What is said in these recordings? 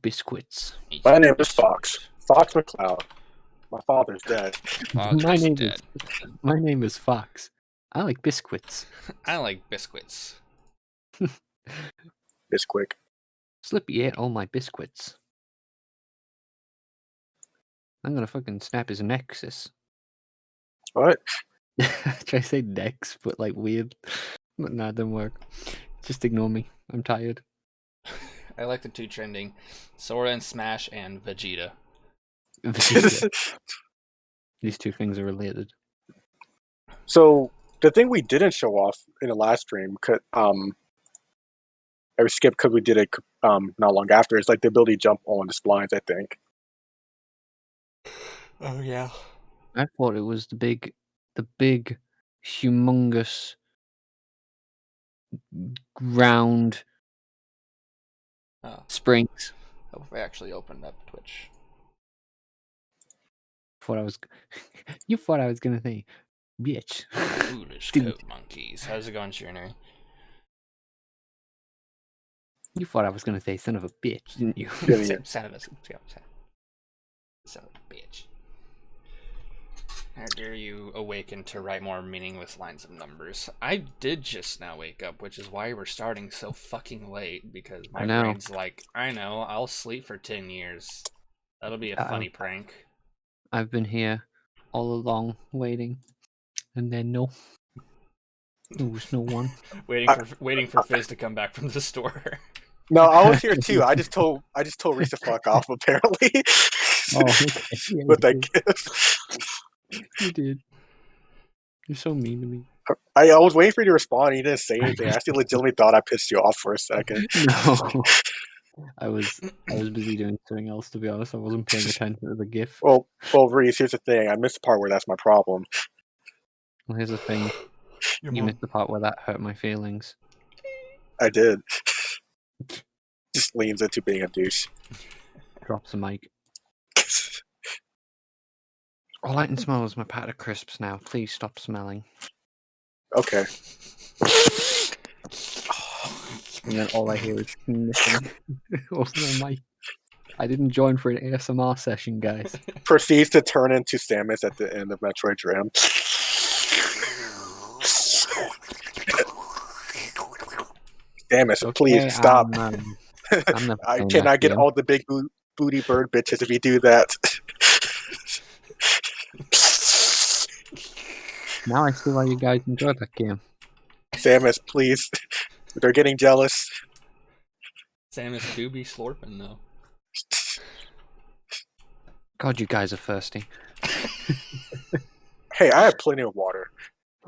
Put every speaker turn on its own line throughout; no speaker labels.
Biscuits.
My name is Fox. Fox McCloud. My father's dead.
My name is Fox. I like biscuits.
I like biscuits.
Bisquick.
Slippy ate all my biscuits. I'm gonna fucking snap his neck, sis.
What?
Try to say necks, but like weird. But nah, it didn't work. Just ignore me. I'm tired.
I like the two trending: Sora and Smash and Vegeta.
These two things are related.
So the thing we didn't show off in the last stream, I skipped because we did it not long after. It's like the ability to jump on the splines, I think.
Oh yeah.
I thought it was the big, humongous, round springs.
Oh, I actually opened up Twitch.
You thought I was gonna say, bitch.
Foolish coat monkeys. How's it going, Shirner?
You thought I was gonna say son of a bitch, didn't you?
Son of a bitch. How dare you awaken to write more meaningless lines of numbers? I did just now wake up, which is why we're starting so fucking late, because my brain's like, I know, I'll sleep for 10 years. That'll be a funny prank.
I've been here all along, waiting, and then there was no one.
waiting for Fizz to come back from the store.
No, I was here too. I just told Reese to fuck off, apparently.
Oh, okay. Yeah,
with that gift.
You did. You're so mean to me.
I was waiting for you to respond, and you didn't say anything. I actually legitimately thought I pissed you off for a second.
No. I was busy doing something else, to be honest. I wasn't paying attention to the GIF.
Well, Reese, here's the thing. I missed the part where that's my problem.
Well, here's the thing. You missed the part where that hurt my feelings.
I did. Just leans into being a douche.
Drops the mic. All I can smell is my packet of crisps now. Please stop smelling.
Okay.
And then all I hear is sniffing. I didn't join for an ASMR session, guys.
Proceeds to turn into Samus at the end of Metroid Dream. Samus, okay, please stop. I cannot get all the big booty bird bitches if you do that.
Now I see why you guys enjoy that game.
Samus, please. They're getting jealous.
Samus do be slurping, though.
God, you guys are thirsty.
Hey, I have plenty of water.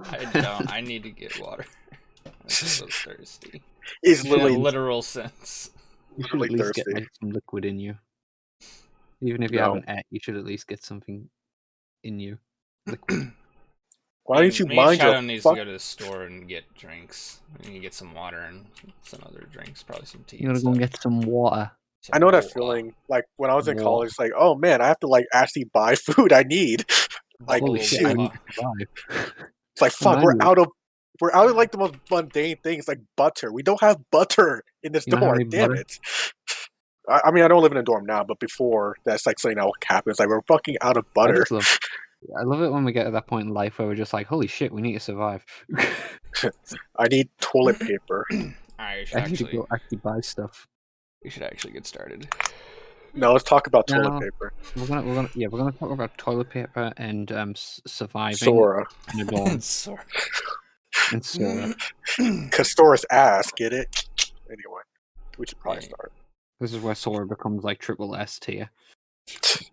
I don't. I need to get water. I'm so thirsty.
He's literally
in a literal sense.
You should at least get some liquid in you. Even if you haven't ate, you should at least get something in you. Liquid.
Why don't you mind
Shadow needs to go to the store and get drinks. You get some water and some other drinks, probably some tea.
You gotta go and get some water.
I know that feeling. Like when I was in college, it's like, oh man, I have to like actually buy food I need. Like,
holy shit, I need to survive.
It's like fuck, we're out of like the most mundane things like butter. We don't have butter in this dorm. Damn it. I mean, I don't live in a dorm now, but before that's like something that happens. Like we're fucking out of butter.
I love it when we get to that point in life where we're just like, holy shit, we need to survive.
I need toilet paper.
I need to go actually buy stuff.
We should actually get started.
No, let's talk about toilet paper.
We're gonna talk about toilet paper and surviving.
Sora.
And Sora. And Sora.
Because Sora's ass, get it? Anyway, we should probably start.
This is where Sora becomes like triple S tier.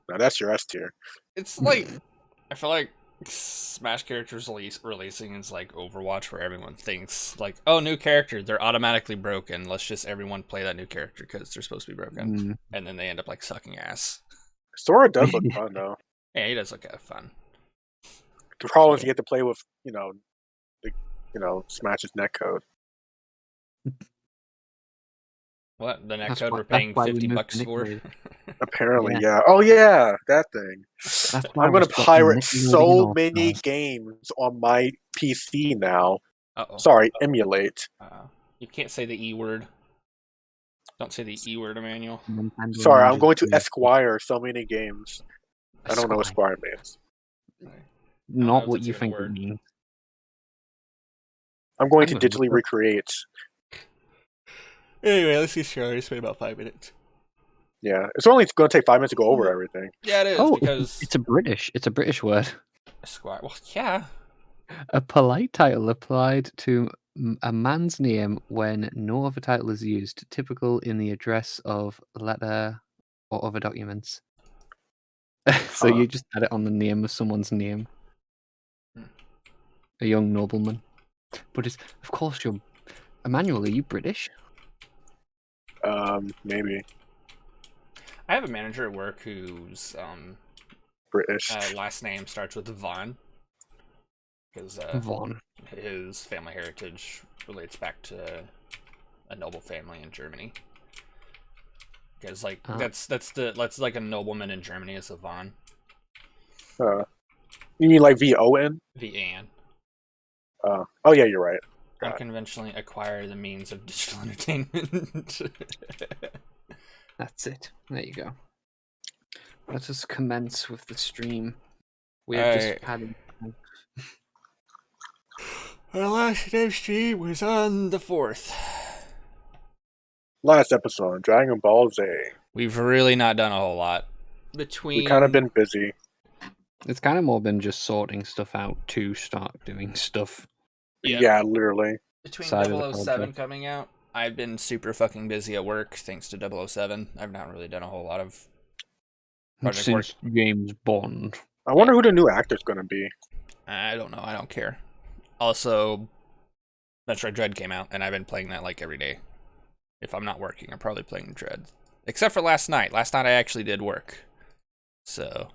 No, that's your S tier.
It's like, I feel like Smash characters releasing is like Overwatch, where everyone thinks like, oh, new character, they're automatically broken. Let's just everyone play that new character because they're supposed to be broken, and then they end up like sucking ass.
Sora does look fun though.
Yeah, he does look kind of fun.
The problem is you get to play with Smash's netcode.
What, the netcode we're paying $50 for?
Apparently, yeah. Oh yeah, that thing. I'm gonna pirate so many games on my PC now. Sorry, emulate.
You can't say the E word. Don't say the E word, Emmanuel.
Sorry, I'm going to Esquire so many games. I don't know what Esquire means.
Not what you think it means.
I'm going to digitally recreate.
Anyway, let's see. Sure, I spent about 5 minutes.
Yeah, it's only going to take 5 minutes to go over everything.
Yeah, it is because
it's a British word.
Esquire. Well, yeah.
A polite title applied to a man's name when no other title is used, typical in the address of letter or other documents. So you just add it on the name of someone's name. A young nobleman. But it's, of course, you're... Emmanuel, are you British?
Maybe.
I have a manager at work whose
British
last name starts with Von. Because
Von.
His family heritage relates back to a noble family in Germany. Because like that's like a nobleman in Germany is a Von.
You mean like VON?
VAN.
Oh yeah, you're right.
Unconventionally acquire the means of digital entertainment.
That's it. There you go. Let us commence with the stream. We
All
have
right.
just had...
Our last DevStream was on the 4th.
Last episode, Dragon Ball Z.
We've really not done a whole lot.
We've kind of been busy.
It's kind of more been just sorting stuff out to start doing stuff.
Yeah, literally.
Between 007 coming out, I've been super fucking busy at work thanks to 007. I've not really done a whole lot of project
since
work.
James Bond.
I wonder who the new actor's going to be.
I don't know. I don't care. Also, Metroid Dread came out, and I've been playing that like every day. If I'm not working, I'm probably playing Dread. Except for last night. Last night I actually did work. So.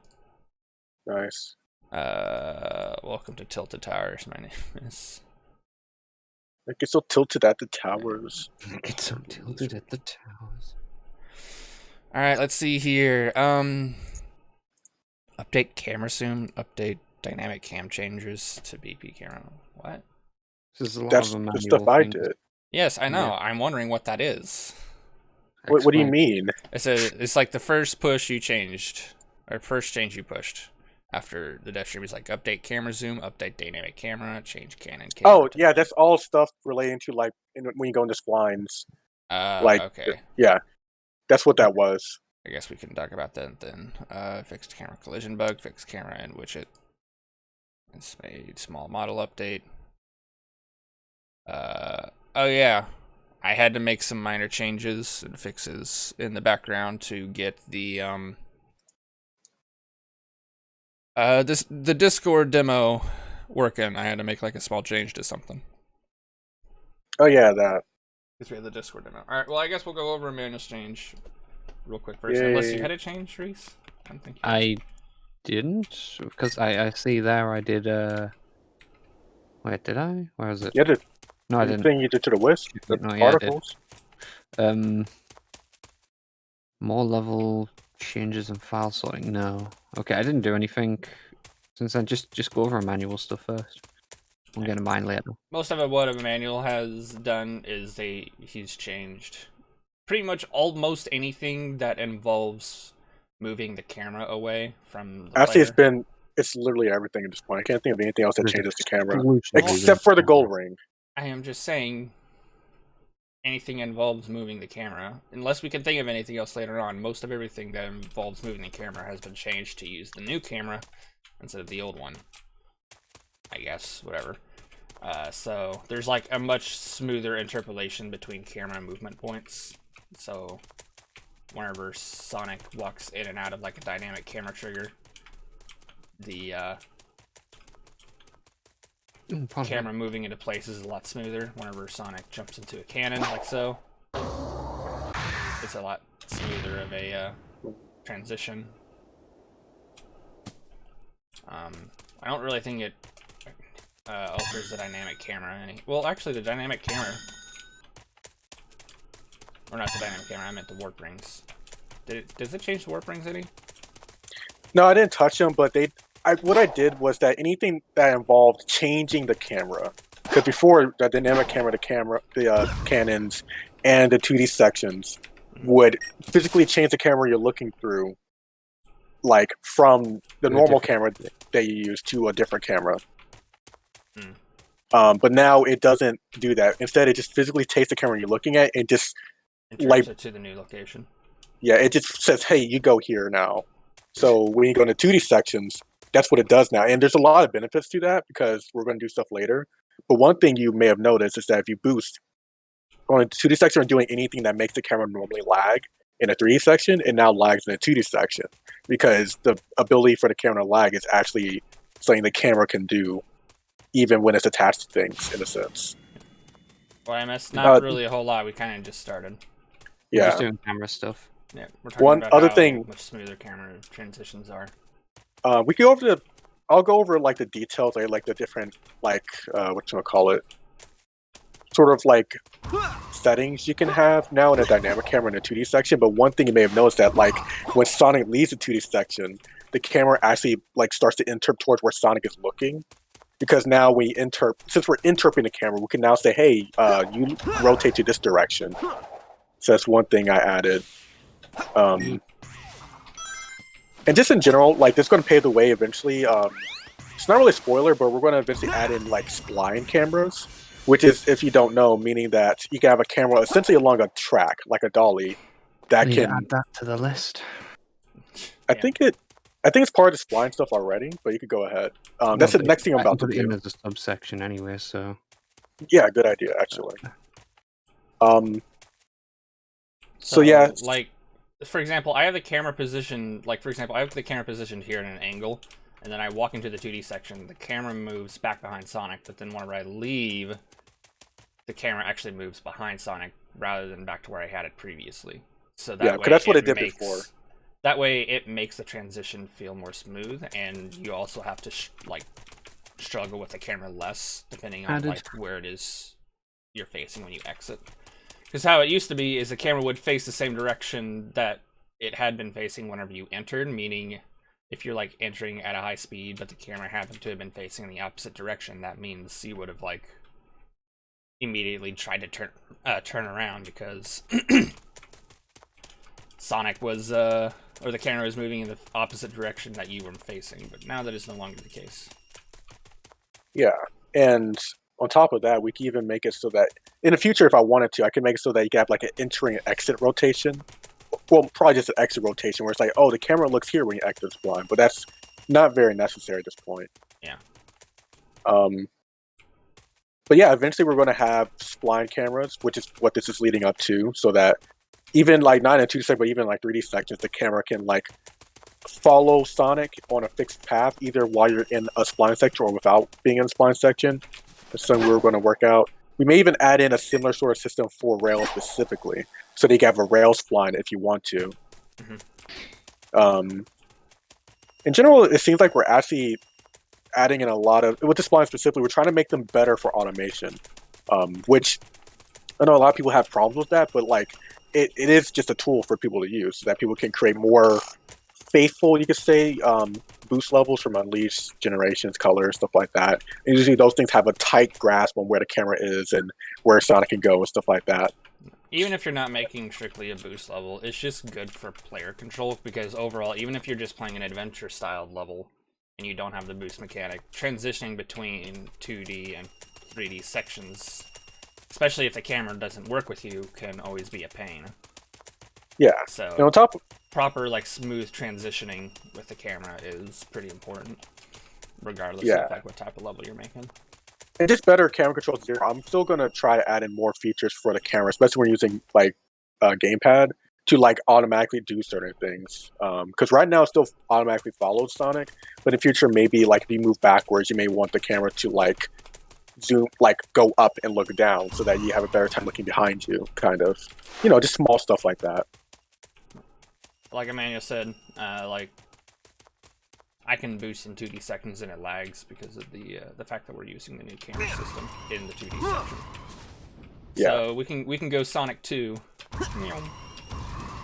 Nice.
Welcome to Tilted Towers. My name is...
I get so tilted at the towers.
Get so tilted at the towers.
Alright, let's see here. Update camera zoom. Update dynamic cam changers to BP camera. What?
That's the stuff I did.
Yes, I know. Yeah. I'm wondering what that is.
What do you mean?
It's like the first push you changed, or first change you pushed after the DevStream is like update camera zoom, update dynamic camera, change Canon camera.
Oh yeah, that's all stuff relating to like when you go into splines.
Okay.
Yeah, that's what that was.
I guess we can talk about that then. Fixed camera collision bug, fixed camera and widget. It's made small model update. Oh yeah, I had to make some minor changes and fixes in the background to get the the Discord demo working. I had to make like a small change to something.
Oh yeah, that.
Because we had the Discord demo. All right, well I guess we'll go over Emmanuel's change real quick first. Yay. Unless you had a change, Reese. I don't think
I didn't, because I see there I did. Wait, did I? Where is it?
You did.
No, I didn't.
Thing you did to the Wisp. The particles.
More level changes and file sorting. No. Okay, I didn't do anything. Since then, just go over manual stuff first. I'm gonna mine later.
Most of what Emmanuel has done is he's changed pretty much almost anything that involves moving the camera away from the
Actually,
player.
it's literally everything at this point. I can't think of anything else that changes the camera except for the gold ring.
I am just saying anything involves moving the camera. Unless we can think of anything else later on, most of everything that involves moving the camera has been changed to use the new camera instead of the old one. I guess, whatever. So there's like a much smoother interpolation between camera movement points. So whenever Sonic walks in and out of like a dynamic camera trigger, the camera moving into place is a lot smoother. Whenever Sonic jumps into a cannon, like so, it's a lot smoother of a transition. I don't really think it alters the dynamic camera any. Well, actually, the dynamic camera, or not the dynamic camera. I meant the warp rings. Does it change the warp rings any?
No, I didn't touch them, but what I did was that anything that involved changing the camera, because before the dynamic camera, the cannons, and the 2D sections, would physically change the camera you're looking through, like from the normal camera that you use to a different camera. But now it doesn't do that. Instead, it just physically takes the camera you're looking at and just
turns it to the new location.
Yeah, it just says, "Hey, you go here now." So when you go into 2D sections, that's what it does now. And there's a lot of benefits to that because we're going to do stuff later. But one thing you may have noticed is that if you boost on a 2D section or doing anything that makes the camera normally lag in a 3D section, it now lags in a 2D section because the ability for the camera to lag is actually something the camera can do even when it's attached to things, in a sense.
Well, I missed not really a whole lot. We kind of just started.
Yeah. We're just doing camera stuff.
Yeah, we're talking about how much smoother camera transitions are.
We go over I'll go over like the details, like the different whatchamacallit, sort of like settings you can have now in a dynamic camera in a 2D section. But one thing you may have noticed that like when Sonic leaves the 2D section, the camera actually like starts to interp towards where Sonic is looking. Because now since we're interping the camera, we can now say, "Hey, you rotate to this direction." So that's one thing I added. And just in general, like this is going to pave the way eventually. It's not really a spoiler, but we're going to eventually add in like spline cameras, which is, if you don't know, meaning that you can have a camera essentially along a track, like a dolly, that can
add that to the list.
I think it's part of the spline stuff already, but you could go ahead. That's the next thing I'm about to do.
There's a subsection anyway, so
yeah, good idea actually. So yeah,
like for example, I have the camera positioned. Like for example, I have the camera positioned here in an angle, and then I walk into the 2D section. The camera moves back behind Sonic, but then whenever I leave, the camera actually moves behind Sonic rather than back to where I had it previously. So that way
that's what it did before.
That way, it makes the transition feel more smooth, and you also have to struggle with the camera less, depending on like where it is you're facing when you exit. Because how it used to be is the camera would face the same direction that it had been facing whenever you entered, meaning if you're like entering at a high speed, but the camera happened to have been facing in the opposite direction, that means you would have like immediately tried to turn around because Sonic was or the camera is moving in the opposite direction that you were facing, but now that is no longer the case.
Yeah, and on top of that, we can even make it so that in the future, if I wanted to, I can make it so that you can have like an entering and exit rotation. Well, probably just an exit rotation where it's like, oh, the camera looks here when you exit Spline, but that's not very necessary at this point.
Yeah.
But yeah, eventually we're going to have spline cameras, which is what this is leading up to, so that even like not in 2D sections, but even like 3D sections, the camera can like follow Sonic on a fixed path, either while you're in a spline section or without being in a spline section. That's something we're going to work out. We may even add in a similar sort of system for rails specifically, so that you can have a rail spline if you want to. Mm-hmm. In general, it seems like we're actually adding in a lot of, with the spline specifically, we're trying to make them better for automation, which I know a lot of people have problems with that, but like it is just a tool for people to use so that people can create more faithful, you could say, boost levels from Unleashed, Generations, Colors, stuff like that. And usually those things have a tight grasp on where the camera is and where Sonic can go and stuff like that.
Even if you're not making strictly a boost level, it's just good for player control, because overall, even if you're just playing an adventure-styled level and you don't have the boost mechanic, transitioning between 2D and 3D sections, especially if the camera doesn't work with you, can always be a pain.
Yeah.
So
and on top of
proper like smooth transitioning with the camera is pretty important, regardless of like what type of level you're making.
And just better camera controls here. I'm still gonna try to add in more features for the camera, especially when using like gamepad to like automatically do certain things. Because right now it still automatically follows Sonic, but in future maybe like if you move backwards, you may want the camera to like zoom, like go up and look down, so that you have a better time looking behind you. Kind of, just small stuff like that.
Like Emmanuel said, like I can boost in 2D sections and it lags because of the fact that we're using the new camera system in the 2D section. Yeah. So we can go Sonic 2.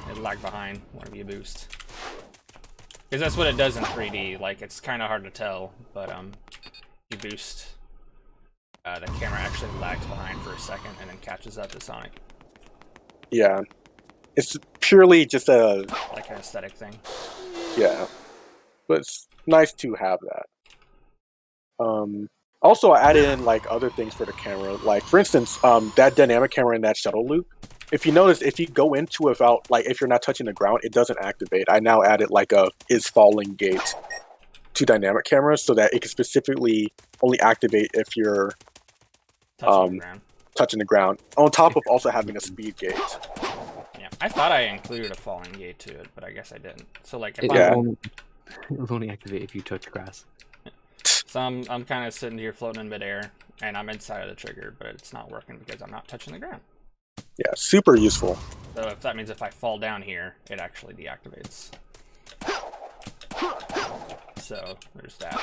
It lag behind whenever you boost, because that's what it does in 3D. Like it's kind of hard to tell, but you boost, the camera actually lags behind for a second and then catches up to Sonic.
Yeah. It's purely just a
like an aesthetic thing.
Yeah, but it's nice to have that. Also, I added in like other things for the camera. Like for instance, that dynamic camera in that shuttle loop. If you notice, if you go into it without like if you're not touching the ground, it doesn't activate. I now added like a is falling gate to dynamic cameras so that it can specifically only activate if you're touching the ground. On top of also having a speed gate.
Yeah, I thought I included a falling gate to it, but I guess I didn't. So like, if
it'll only activate if you touch grass.
So I'm kind of sitting here floating in midair, and I'm inside of the trigger, but it's not working because I'm not touching the ground.
Yeah, super useful.
So if that means if I fall down here, it actually deactivates. So there's that.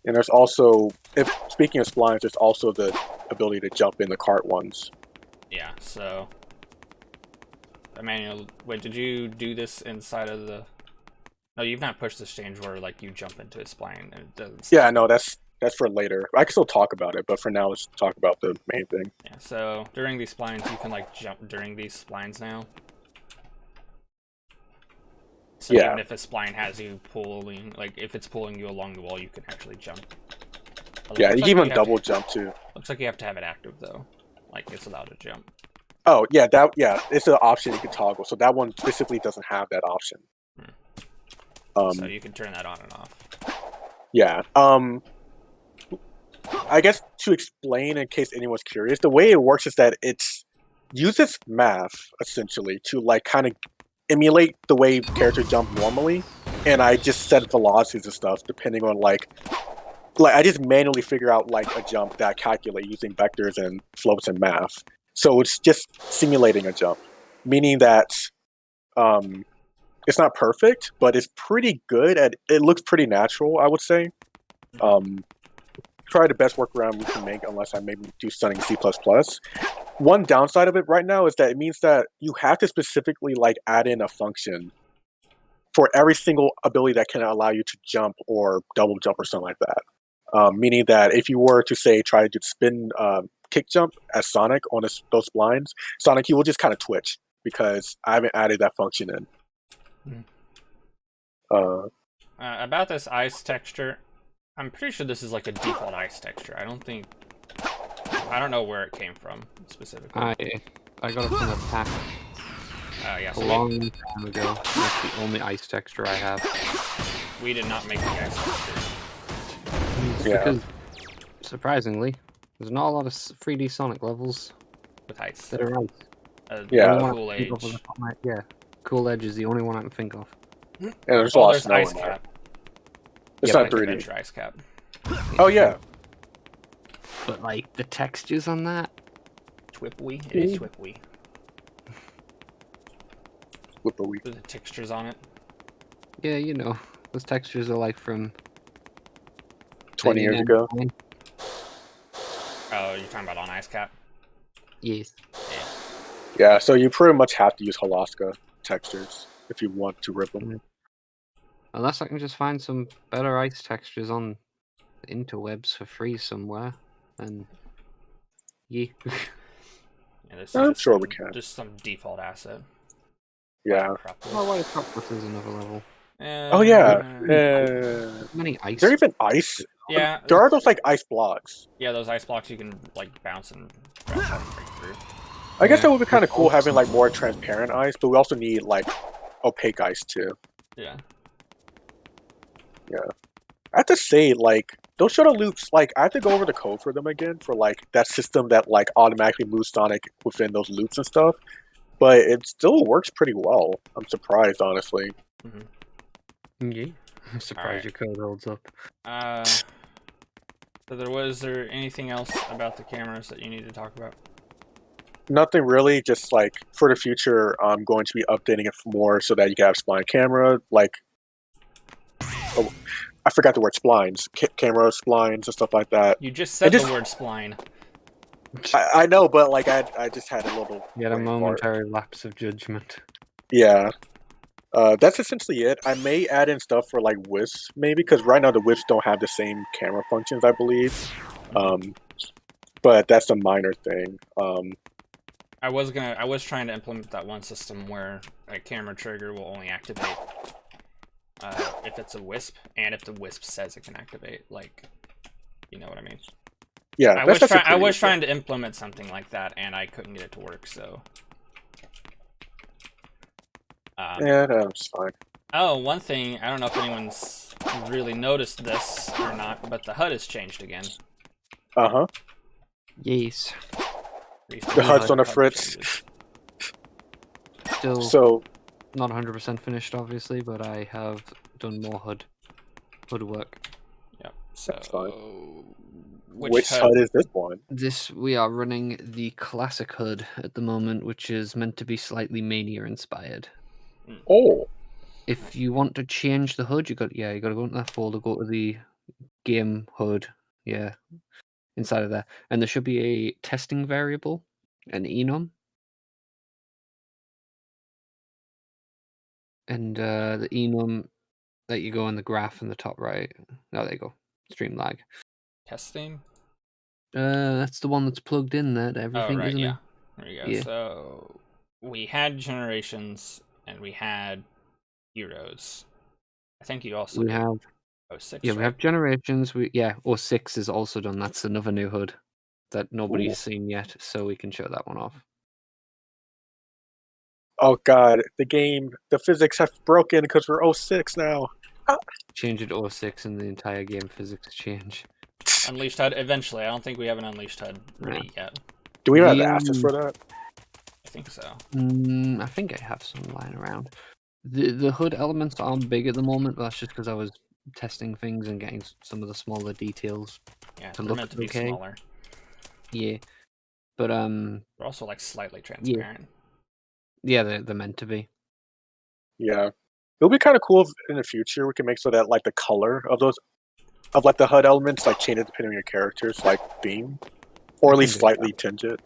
And there's also, speaking of splines, there's also the ability to jump in the cart ones.
Yeah, so Emmanuel, wait, did you do this inside of the... No, you've not pushed this change where like you jump into a spline and it doesn't...
Yeah, no, that's for later. I can still talk about it, but for now, let's talk about the main thing.
Yeah, so during these splines, you can like jump during these splines now. So even if a spline has you pulling, like if it's pulling you along the wall, you can actually jump.
Yeah, you can even double jump too.
Looks like you have to have it active though. Like it's allowed to jump.
Oh yeah, it's an option you can toggle. So that one specifically doesn't have that option.
So you can turn that on and off.
Yeah. I guess to explain in case anyone's curious, the way it works is that it uses math essentially to like kind of emulate the way characters jump normally, and I just set velocities and stuff depending on like I just manually figure out like a jump that I calculate using vectors and floats and math. So it's just simulating a jump, meaning that it's not perfect, but it's pretty good at. It looks pretty natural, I would say. Try the best workaround we can make, unless I maybe do something in C++. One downside of it right now is that it means that you have to specifically like add in a function for every single ability that can allow you to jump or double jump or something like that. Meaning that if you were to say try to do spin kick jump as Sonic on those splines, Sonic, you will just kind of twitch because I haven't added that function in.
About this ice texture, I'm pretty sure this is like a default ice texture. I don't know where it came from specifically.
I got it from a pack
yeah,
a long time ago. That's the only ice texture I have.
We did not make the ice texture.
Because, surprisingly, there's not a lot of 3D Sonic levels
with ice
that are ice.
Cool Edge.
Cool Edge is the only one I can think of.
Yeah, there's a lot of snow
ice
in there.
cap.
It's not 3D.
Adventure ice cap.
Oh yeah.
But like the textures on that,
Twipwee. It is Twipwee.
Whipawee.
The textures on it.
Yeah, you know, those textures are like from
20 years ago.
Oh, you're talking about on ice cap?
Yes.
Yeah, so you pretty much have to use Halaska textures if you want to rip them.
Unless I can just find some better ice textures on the interwebs for free somewhere, and yeah.
I'm sure we can.
Just some default asset.
Yeah.
Oh, White Acropolis is another level.
Oh yeah.
Many ice.
Is there even ice?
Yeah.
There are those like ice blocks.
Yeah, those ice blocks you can like bounce and break through.
I guess that would be kind of cool having like more transparent ice, but we also need like opaque ice too.
Yeah.
Yeah. I have to say, like, those shuttle loops, like, I have to go over the code for them again for like that system that like automatically moves Sonic within those loops and stuff. But it still works pretty well. I'm surprised, honestly.
Yeah. I'm surprised your code holds up.
So was there anything else about the cameras that you need to talk about?
Nothing really, just like for the future, I'm going to be updating it more so that you can have spline camera, like, oh, I forgot the word splines, camera splines and stuff like that.
You just said the word spline.
I know, but like I just had a little.
You had a momentary lapse of judgment.
Yeah. That's essentially it. I may add in stuff for like Wisp, maybe, because right now the Wisps don't have the same camera functions, I believe. but that's a minor thing.
I was trying to implement that one system where a camera trigger will only activate if it's a Wisp, and if the Wisp says it can activate. Like, you know what I mean?
Yeah,
I was trying to implement something like that, and I couldn't get it to work. So.
Yeah, that's fine.
Oh, one thing, I don't know if anyone's really noticed this or not, but the HUD has changed again.
Uh-huh.
Yes.
The HUD's on a fritz.
Still not 100% finished, obviously, but I have done more HUD work.
Yep. So,
that's fine. Which HUD is this one?
We are running the classic HUD at the moment, which is meant to be slightly Mania inspired.
Oh.
If you want to change the HUD, you got to go into that folder, go to the game HUD, inside of there, and there should be a testing variable, an enum, and the enum that you go in the graph in the top right. Oh, there you go. Stream lag.
Testing.
That's the one that's plugged in there to everything, isn't it?
There you go. Yeah. So we had generations and we had heroes. I think you also
have
06.
Yeah, we have generations. 06 is also done. That's another new HUD that nobody's seen yet, so we can show that one off.
Oh god, the physics have broken because we're 06 now.
Change it to 06 and the entire game physics change.
Unleashed HUD eventually. I don't think we have an Unleashed HUD ready yet.
Do we have assets for that?
I think so.
I think I have some lying around. The HUD elements aren't big at the moment, but that's just because I was testing things and getting some of the smaller details
to look meant to be smaller.
Yeah, but
they're also like slightly transparent.
Yeah, they're meant to be.
Yeah, it'll be kind of cool if in the future we can make so that like the color of like the HUD elements like change it depending on your character's like theme, or at least slightly tinge it.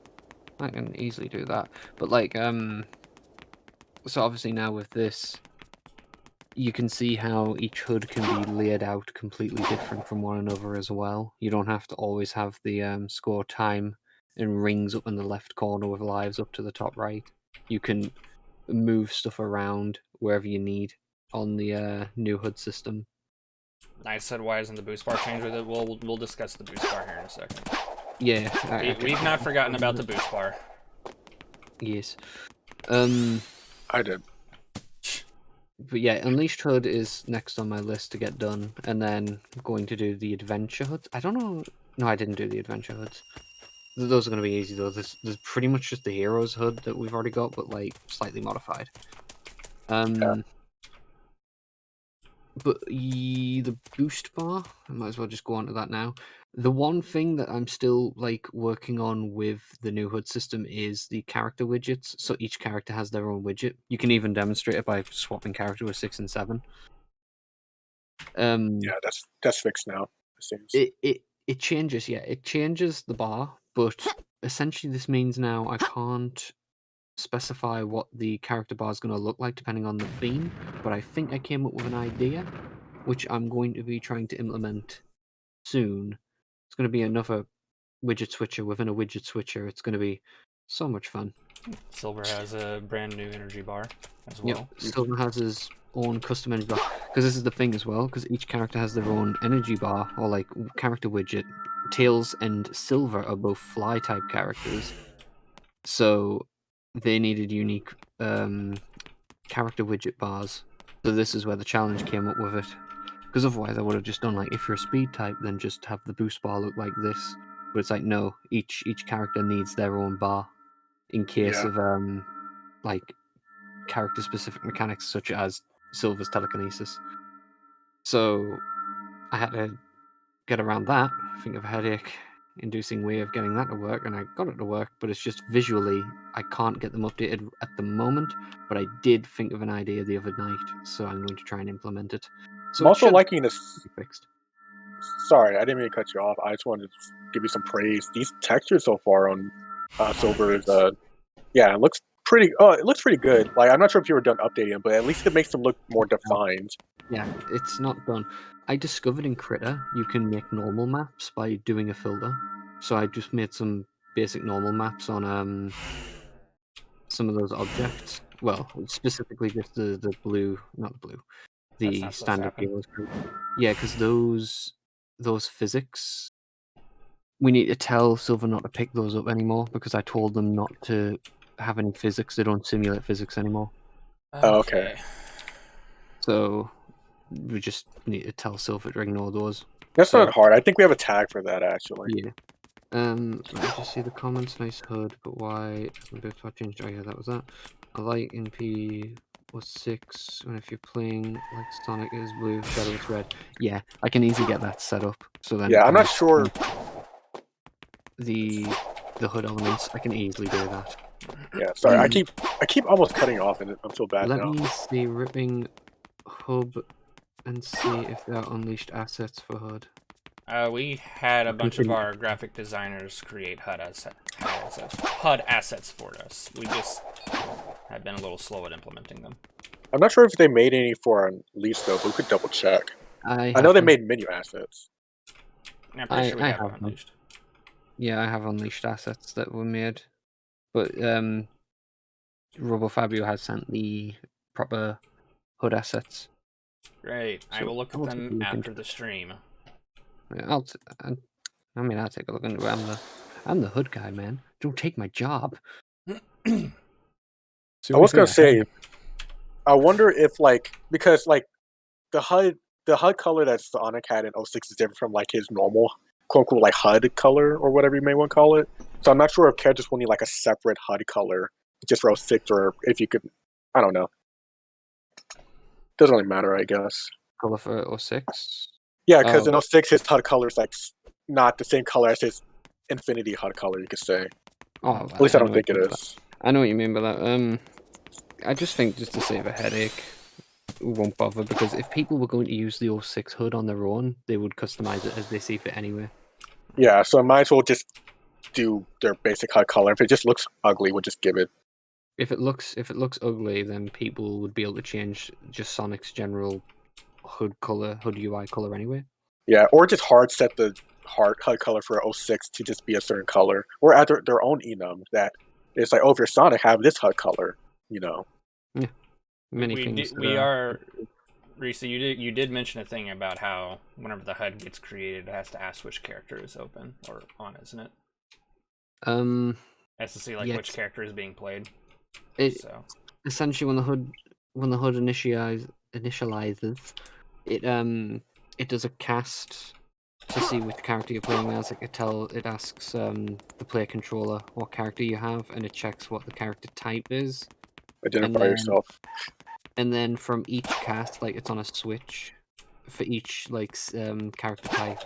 I can easily do that, but like so obviously now with this, you can see how each HUD can be laid out completely different from one another as well. You don't have to always have the score time and rings up in the left corner with lives up to the top right. You can move stuff around wherever you need on the new HUD system.
I said, why isn't the boost bar changed with it? We'll discuss the boost bar here in a second.
Yeah,
we've not forgotten about the boost bar.
Yes.
I did.
But yeah, Unleashed HUD is next on my list to get done, and then I'm going to do the Adventure HUDs. I don't know. No, I didn't do the Adventure HUDs. Those are going to be easy though. There's pretty much just the Heroes HUD that we've already got, but like slightly modified. But the boost bar, I might as well just go on to that now. The one thing that I'm still like working on with the new HUD system is the character widgets. So each character has their own widget. You can even demonstrate it by swapping character with 6 and 7.
Yeah, that's fixed now. It seems.
It changes. Yeah, it changes the bar, but essentially this means now I can't specify what the character bar is going to look like depending on the theme, but I think I came up with an idea which I'm going to be trying to implement soon. It's going to be another widget switcher within a widget switcher. It's going to be so much fun.
Silver has a brand new energy bar as well.
Yep, Silver has his own custom energy bar, because this is the thing as well, because each character has their own energy bar or like character widget. Tails and Silver are both fly type characters, so they needed unique character widget bars. So this is where the challenge came up with it. Because otherwise I would have just done like, if you're a speed type, then just have the boost bar look like this. But it's like, no, each character needs their own bar in case of like character specific mechanics such as Silver's telekinesis. So I had to get around that, think of a headache inducing way of getting that to work, and I got it to work, but it's just visually I can't get them updated at the moment, but I did think of an idea the other night, so I'm going to try and implement it. So
I'm also liking this.
Fixed.
Sorry, I didn't mean to cut you off. I just wanted to give you some praise. These textures so far on Silver is it looks pretty. It looks pretty good. Like, I'm not sure if you were done updating them, but at least it makes them look more defined.
Yeah, it's not done. I discovered in Critter you can make normal maps by doing a filter. So I just made some basic normal maps on some of those objects. Well, specifically just the blue, not the blue, the standard heroes group. Yeah, because those physics, we need to tell Silver not to pick those up anymore because I told them not to have any physics. They don't simulate physics anymore.
Oh, okay.
So we just need to tell Silver to ignore those.
That's not hard. I think we have a tag for that, actually.
Yeah. Let me just see the comments. Nice HUD, but why hasn't been changed? Oh yeah, that was that. A light in P was 6, and if you're playing like Sonic is blue, Shadow is red. Yeah, I can easily get that set up. So then.
Yeah, I'm not sure.
The HUD elements, I can easily do that.
Yeah, sorry, I keep almost cutting off, and I'm so bad now.
Let me see ripping hub and see if there are unleashed assets for HUD.
We had a bunch of our graphic designers create HUD assets for us. We just have been a little slow at implementing them.
I'm not sure if they made any for Unleashed though, but we could double check. I know they made menu assets.
I'm pretty sure we have Unleashed.
Yeah, I have Unleashed assets that were made, but Robo Fabio has sent the proper HUD assets.
Great. So I will look at them after the stream.
I'll take a look into it. I'm the HUD guy, man. Don't take my job.
I was gonna say, I wonder if because the HUD color that Sonic had in 06 is different from his normal quote unquote HUD color or whatever you may want to call it. So I'm not sure if characters will need a separate HUD color just for 06 or if you could, I don't know. Doesn't really matter, I guess.
Color for 06?
Yeah, because in 06 his HUD color is not the same color as his Infinity HUD color, you could say.
Oh,
at least I don't think it is.
I know what you mean by that. I just think just to save a headache, we won't bother, because if people were going to use the 06 HUD on their own, they would customize it as they see fit anyway.
Yeah, so I might as well just do their basic HUD color. If it just looks ugly, we'll just give it.
If it looks ugly, then people would be able to change just Sonic's general HUD color, HUD UI color anyway.
Yeah, or just hard set the HUD color for 06 to just be a certain color, or add their own enum that it's if you're Sonic, have this HUD color,
Yeah,
many things. Reese, you did mention a thing about how whenever the HUD gets created, it has to ask which character is open or on, isn't it? It has to see yes. Which character is being played.
Essentially when the HUD initializes, it does a cast to see which character you're playing as. It asks the player controller what character you have, and it checks what the character type is.
Identify yourself.
And then from each cast, it's on a switch. For each character type,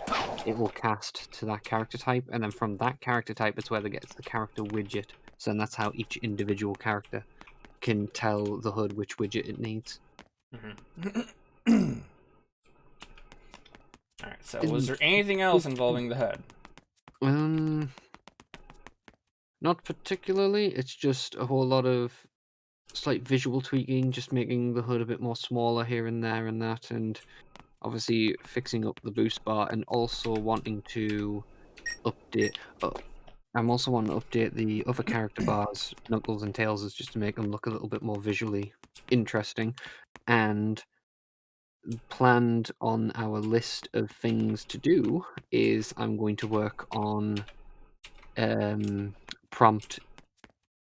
it will cast to that character type, and then from that character type, it's where it gets the character widget. So that's how each individual character can tell the HUD which widget it needs.
Mm-hmm. Alright, so was there anything else involving the HUD?
Not particularly. It's just a whole lot of slight visual tweaking, just making the HUD a bit more smaller here and there and that, and obviously fixing up the boost bar, and also wanting to update... I'm also wanting to update the other character bars, Knuckles and Tails, just to make them look a little bit more visually interesting. And planned on our list of things to do is I'm going to work on prompt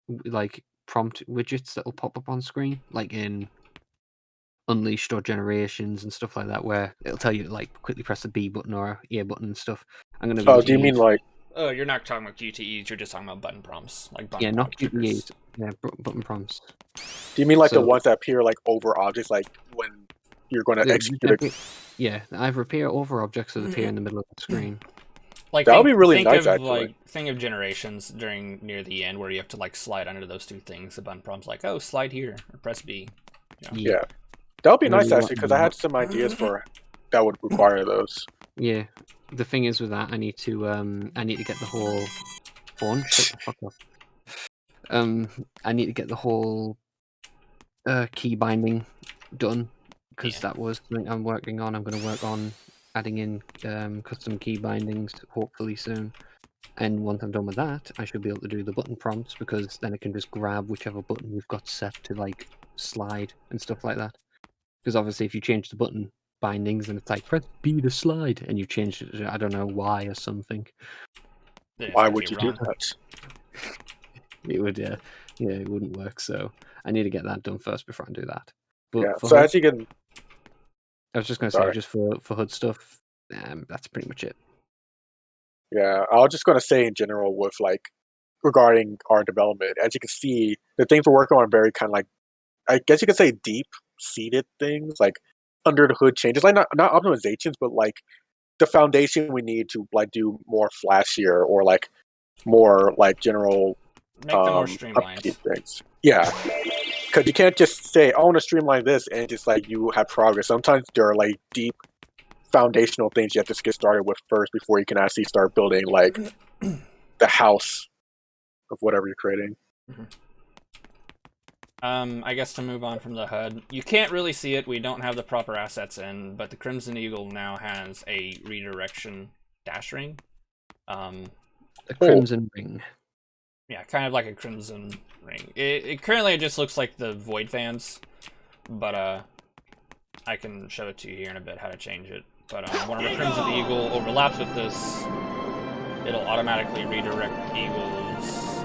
widgets that will pop up on screen, like in Unleashed or Generations and stuff like that, where it'll tell you to quickly press the B button or A button and stuff. I'm gonna.
Oh, do you mean
Oh, you're not talking about GTEs. You're just talking about button prompts,
button not GTEs. Yeah, button prompts.
Do you mean the ones that appear over objects, when you're going to execute it?
Yeah, either appear over objects that appear in the middle of the screen.
That would be really nice, actually.
Think of Generations near the end where you have to slide under those two things. The button prompts slide here or press B.
Yeah. That would be nice, actually, because I had some ideas for that would require those.
Yeah. The thing is with that, I need to get the whole phone. Shut the fuck up. I need to get the whole key binding done, because that was something I'm working on. I'm going to work on adding in custom key bindings hopefully soon. And once I'm done with that, I should be able to do the button prompts, because then it can just grab whichever button you've got set to like slide and stuff like that. Because obviously if you change the button bindings and it's like press B to slide and you change it to, I don't know, Y or something.
Why would you do that?
It would, yeah, it wouldn't work. So I need to get that done first before I do that. But
Yeah.
for
So
HUD,
as you can,
I was just going to say, just for HUD stuff, that's pretty much it.
yeah, I was just going to say in general with like regarding our development, as you can see, the things we're working on are very kind of like, I guess you could say deep-seated things, like under the hood changes, like not optimizations, but like the foundation we need to like do more flashier or like more like general
make them more streamlined
things. Yeah, because you can't just say, "I want to streamline this," and just like you have progress. Sometimes there are like deep foundational things you have to get started with first before you can actually start building like the house of whatever you're creating.
I guess to move on from the HUD, you can't really see it. We don't have the proper assets in, but the Crimson Eagle now has a redirection dash ring.
A crimson ring.
Yeah, kind of like a crimson ring. It currently just looks like the void fans, but I can show it to you here in a bit how to change it. But whenever Crimson Eagle overlaps with this, it'll automatically redirect Eagle's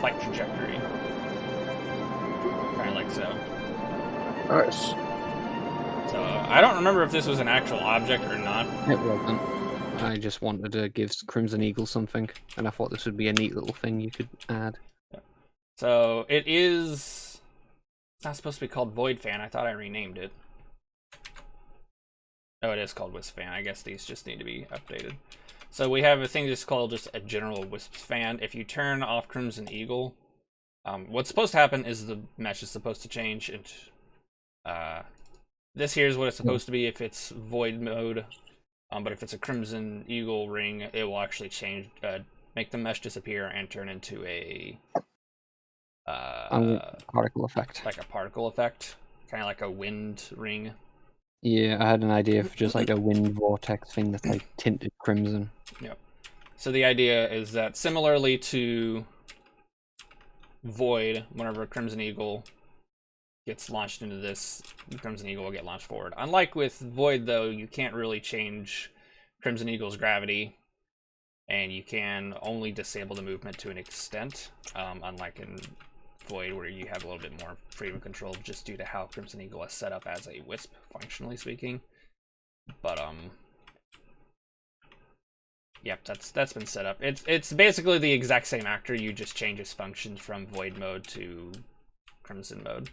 flight trajectory. Kind of like so.
Nice.
So I don't remember if this was an actual object or not.
It wasn't. I just wanted to give Crimson Eagle something, and I thought this would be a neat little thing you could add.
Yeah. So it is. It's not supposed to be called Void Fan. I thought I renamed it. Oh, it is called Wisp Fan. I guess these just need to be updated. So we have a thing that's called just a general Wisp Fan. If you turn off Crimson Eagle, what's supposed to happen is the mesh is supposed to change. And this here is what it's supposed to be if it's void mode. But if it's a Crimson Eagle ring, it will actually change, make the mesh disappear and turn into a
particle effect.
Like a particle effect, kind of like a wind ring.
Yeah, I had an idea for just like a wind vortex thing that's like tinted crimson.
Yep. So the idea is that similarly to Void, whenever a Crimson Eagle gets launched into this, Crimson Eagle will get launched forward. Unlike with Void, though, you can't really change Crimson Eagle's gravity, and you can only disable the movement to an extent, unlike in Void, where you have a little bit more freedom of control just due to how Crimson Eagle is set up as a Wisp, functionally speaking. But yep, that's been set up. It's basically the exact same actor. You just change his functions from Void mode to Crimson mode.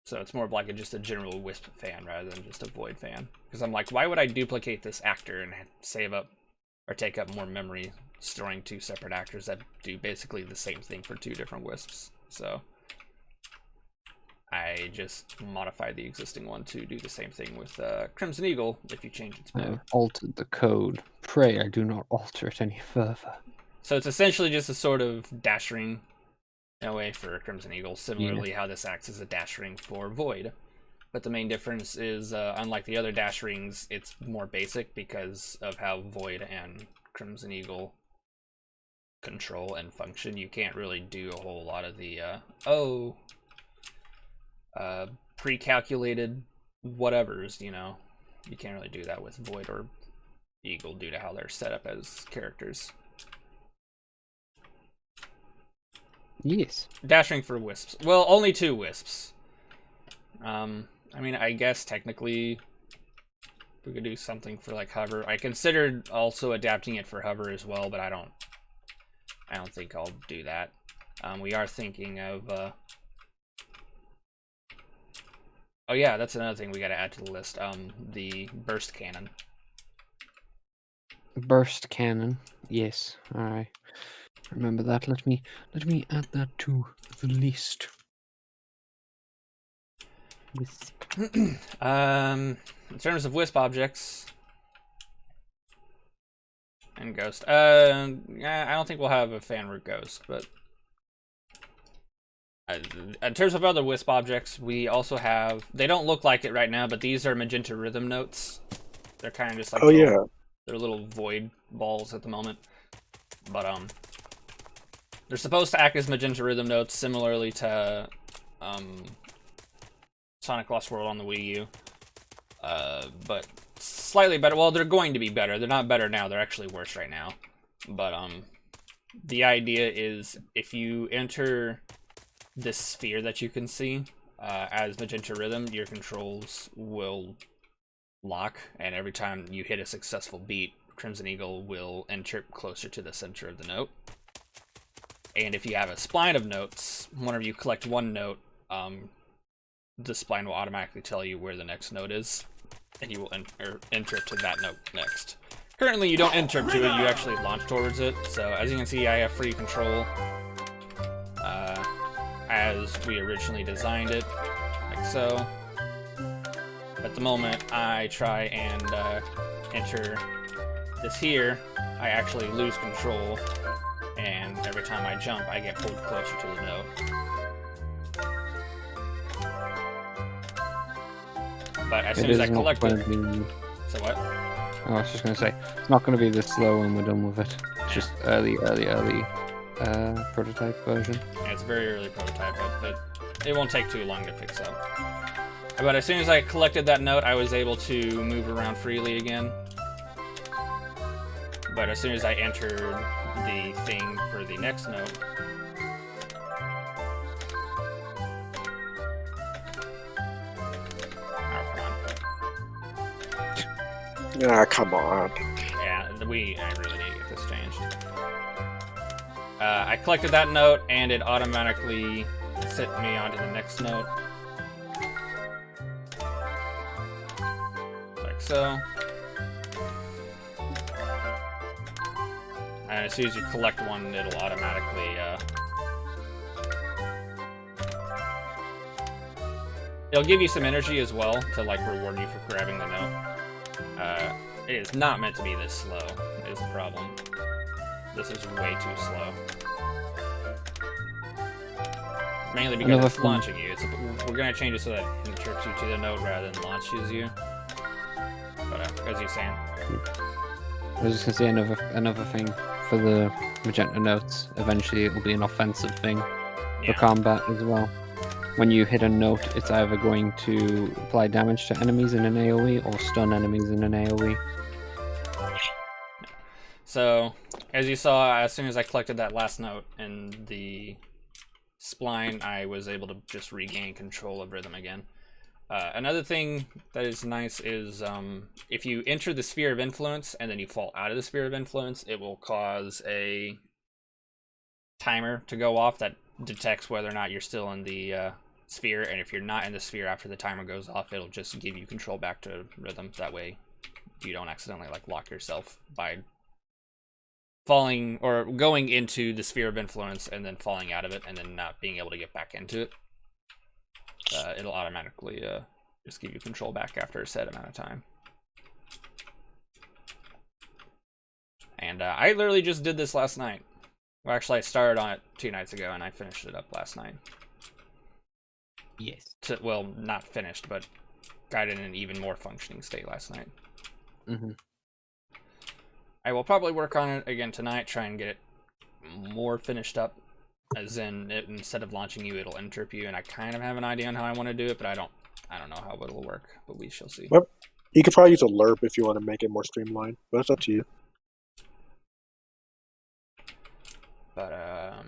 So it's more of like just a general Wisp fan rather than just a Void fan. Because I'm like, why would I duplicate this actor and save up or take up more memory storing two separate actors that do basically the same thing for two different Wisps? So I just modified the existing one to do the same thing with Crimson Eagle if you change its mode.
I have altered the code. Pray I do not alter it any further.
So it's essentially just a sort of dash ring in a way for Crimson Eagle, similarly how this acts as a dash ring for Void. But the main difference is, unlike the other dash rings, it's more basic because of how Void and Crimson Eagle control and function. You can't really do a whole lot of the pre-calculated whatevers, you know. You can't really do that with Void or Eagle due to how they're set up as characters.
Yes.
Dashing for Wisps. Well, only two Wisps. I mean, I guess technically we could do something for like hover. I considered also adapting it for hover as well, but I don't think I'll do that. We are thinking of oh yeah, that's another thing we gotta add to the list. The burst cannon.
Burst cannon. Yes. Alright. Remember that. Let me add that to the list.
In terms of Wisp objects and Ghost, yeah, I don't think we'll have a fan root Ghost, but in terms of other Wisp objects, we also have. They don't look like it right now, but these are Magenta rhythm notes. They're kind of just like they're little void balls at the moment. But they're supposed to act as magenta rhythm notes, similarly to Sonic Lost World on the Wii U. But slightly better. Well, they're going to be better. They're not better now. They're actually worse right now. But the idea is if you enter this sphere that you can see as magenta rhythm, your controls will lock, and every time you hit a successful beat, Crimson Eagle will enter closer to the center of the note. And if you have a spline of notes, whenever you collect one note, the spline will automatically tell you where the next note is, and you will enter to that note next. Currently, you don't enter to it, you actually launch towards it. So as you can see, I have free control as we originally designed it, like so. At the moment I try and enter this here, I actually lose control, and every time I jump, I get pulled closer to the note. But as soon as I collect it... So what?
Oh, I was just going to say, it's not going to be this slow when we're done with it. It's just early prototype version.
Yeah, it's very early prototype, but it won't take too long to fix up. But as soon as I collected that note, I was able to move around freely again. But as soon as I entered the thing for the next note,
yeah, come on.
Yeah, I really need to get this changed. I collected that note, and it automatically sent me onto the next note. Like so. And as soon as you collect one, it'll automatically... it'll give you some energy as well to like reward you for grabbing the note. It is not meant to be this slow, is the problem. This is way too slow. Mainly because it's launching you. We're going to change it so that it interrupts you to the note rather than launches you. But as you're saying.
I was just going to say another thing for the magenta notes. Eventually it will be an offensive thing for combat as well. When you hit a note, it's either going to apply damage to enemies in an AoE or stun enemies in an AoE.
So, as you saw, as soon as I collected that last note in the spline, I was able to just regain control of rhythm again. Another thing that is nice is if you enter the sphere of influence and then you fall out of the sphere of influence, it will cause a timer to go off that detects whether or not you're still in the sphere, and if you're not in the sphere after the timer goes off, it'll just give you control back to rhythm. That way you don't accidentally like lock yourself by falling or going into the sphere of influence and then falling out of it and then not being able to get back into it. It'll automatically just give you control back after a set amount of time. And I literally just did this last night. Well, actually, I started on it 2 nights ago, and I finished it up last night.
Yes.
Well, not finished, but got it in an even more functioning state last night.
Mm-hmm.
I will probably work on it again tonight, try and get it more finished up. As in, instead of launching you, it'll interrupt you, and I kind of have an idea on how I want to do it, but I don't know how it'll work, but we shall see.
Well, you could probably use a lerp if you want to make it more streamlined, but it's up to you.
But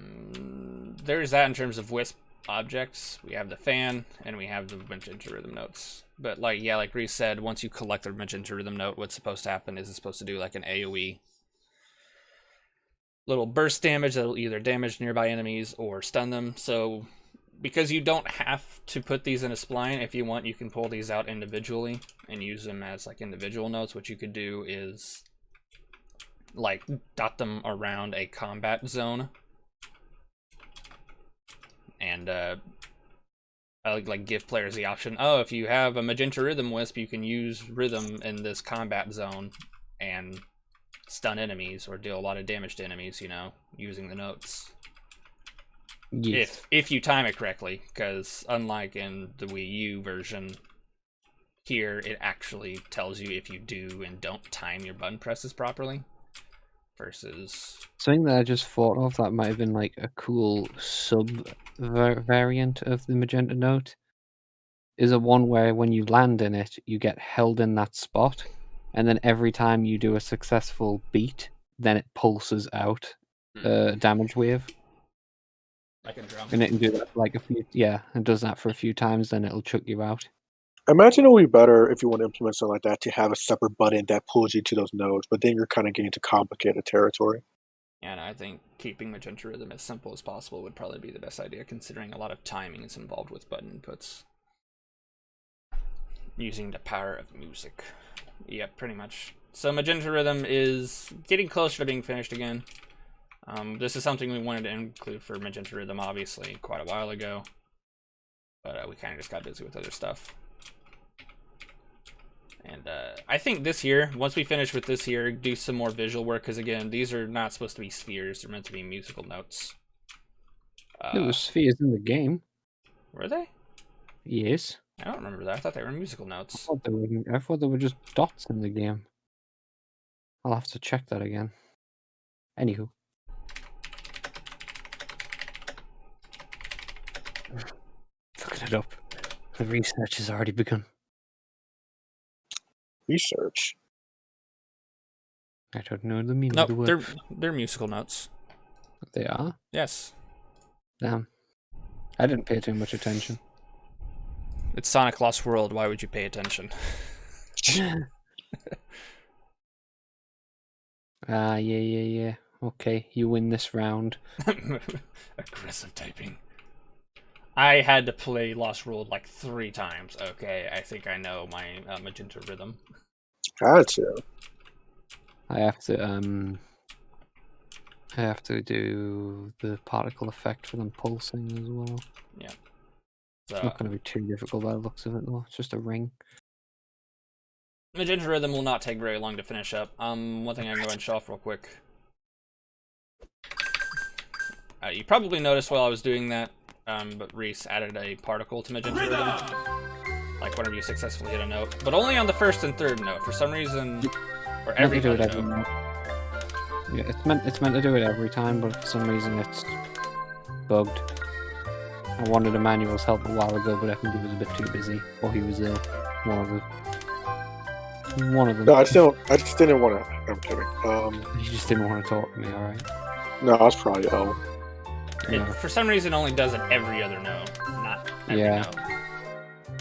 there's that in terms of Wisp Objects. We have the fan, and we have the Magenta rhythm notes. But like Reese said, once you collect the Magenta rhythm note, what's supposed to happen is it's supposed to do like an AoE little burst damage that'll either damage nearby enemies or stun them. So because you don't have to put these in a spline, if you want, you can pull these out individually and use them as like individual notes. What you could do is like dot them around a combat zone, and I like give players the option, oh, if you have a Magenta Rhythm Wisp, you can use Rhythm in this combat zone and stun enemies or deal a lot of damage to enemies, you know, using the notes. Yes. If you time it correctly, because unlike in the Wii U version, here it actually tells you if you do and don't time your button presses properly. versus
something that I just thought of that might have been like a cool variant of the magenta note is a one where when you land in it, you get held in that spot, and then every time you do a successful beat, then it pulses out a damage wave.
like a drum.
And it can do that like a few, it does that for a few times, then it'll chuck you out.
I imagine it would be better if you want to implement something like that to have a separate button that pulls you to those nodes, but then you're kind of getting into complicated territory.
And I think keeping Magenta Rhythm as simple as possible would probably be the best idea, considering a lot of timing is involved with button inputs. Using the power of music. Yep, pretty much. So Magenta Rhythm is getting closer to being finished again. This is something we wanted to include for Magenta Rhythm, obviously, quite a while ago. But we kind of just got busy with other stuff. And I think this year, once we finish with this here, do some more visual work, because again, these are not supposed to be spheres, they're meant to be musical notes.
There were spheres in the game.
Were they?
Yes.
I don't remember that. I thought they were musical notes.
I thought they were just dots in the game. I'll have to check that again. Anywho. Looking it up. The research has already begun.
Research?
I don't know the meaning of the word.
They're musical notes.
They are?
Yes.
Damn. I didn't pay too much attention.
It's Sonic Lost World. Why would you pay attention?
Yeah. Okay, you win this round.
Aggressive typing. I had to play Lost World like 3 times. Okay, I think I know my Magenta Rhythm.
Gotcha.
I have to do the particle effect for them pulsing as well.
Yeah.
So, it's not going to be too difficult by the looks of it, though. It's just a ring.
Magenta Rhythm will not take very long to finish up. One thing I can go ahead and show off real quick. You probably noticed while I was doing that, but Reese added a particle to Magenta Rhythm. Like whenever you successfully hit a note. But only on the 1st and 3rd note. For some reason, or every
do it
note.
every note. Yeah, it's meant to do it every time, but for some reason it's bugged. I wanted Emmanuel's help a while ago, but I think he was a bit too busy, or he was ill. One of them.
No, I just didn't want to. I'm kidding.
You just didn't want to talk to me, all right?
No, I was probably ill.
It, for some reason, only does it every other note, not every note.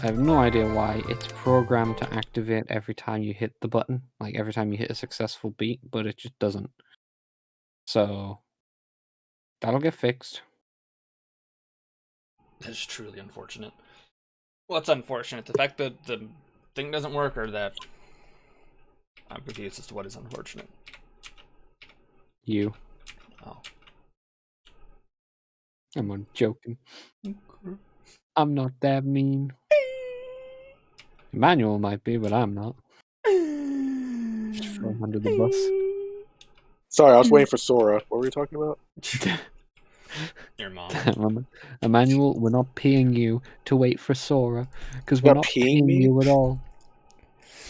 I have no idea why. It's programmed to activate every time you hit the button, like every time you hit a successful beat, but it just doesn't. So that'll get fixed.
That's truly unfortunate. What's unfortunate? The fact that the thing doesn't work, or that I'm confused as to what is unfortunate.
You.
Oh.
I'm joking. I'm not that mean. Emmanuel might be, but I'm not. Just throw him under the bus.
Sorry, I was waiting for Sora. What were we talking about?
Your mom.
Emmanuel, we're not paying you to wait for Sora, because we're not paying you at all.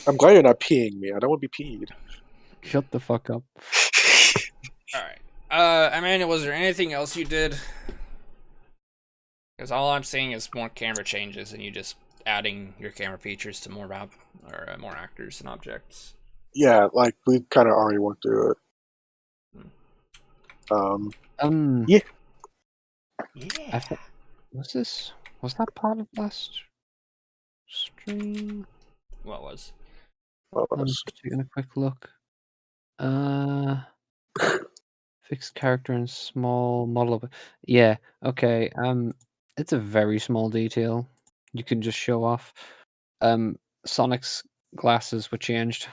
I'm glad you're not peeing me. I don't want to be peed.
Shut the fuck up.
Alright. Emmanuel, was there anything else you did? Because all I'm seeing is more camera changes and you just adding your camera features to more more actors and objects.
Yeah, like we kind of already went through it. Yeah.
Was that part of last stream?
What was?
I'm just taking a quick look. Fixed character and small model of it. Yeah, okay. It's a very small detail. You can just show off. Sonic's glasses were changed.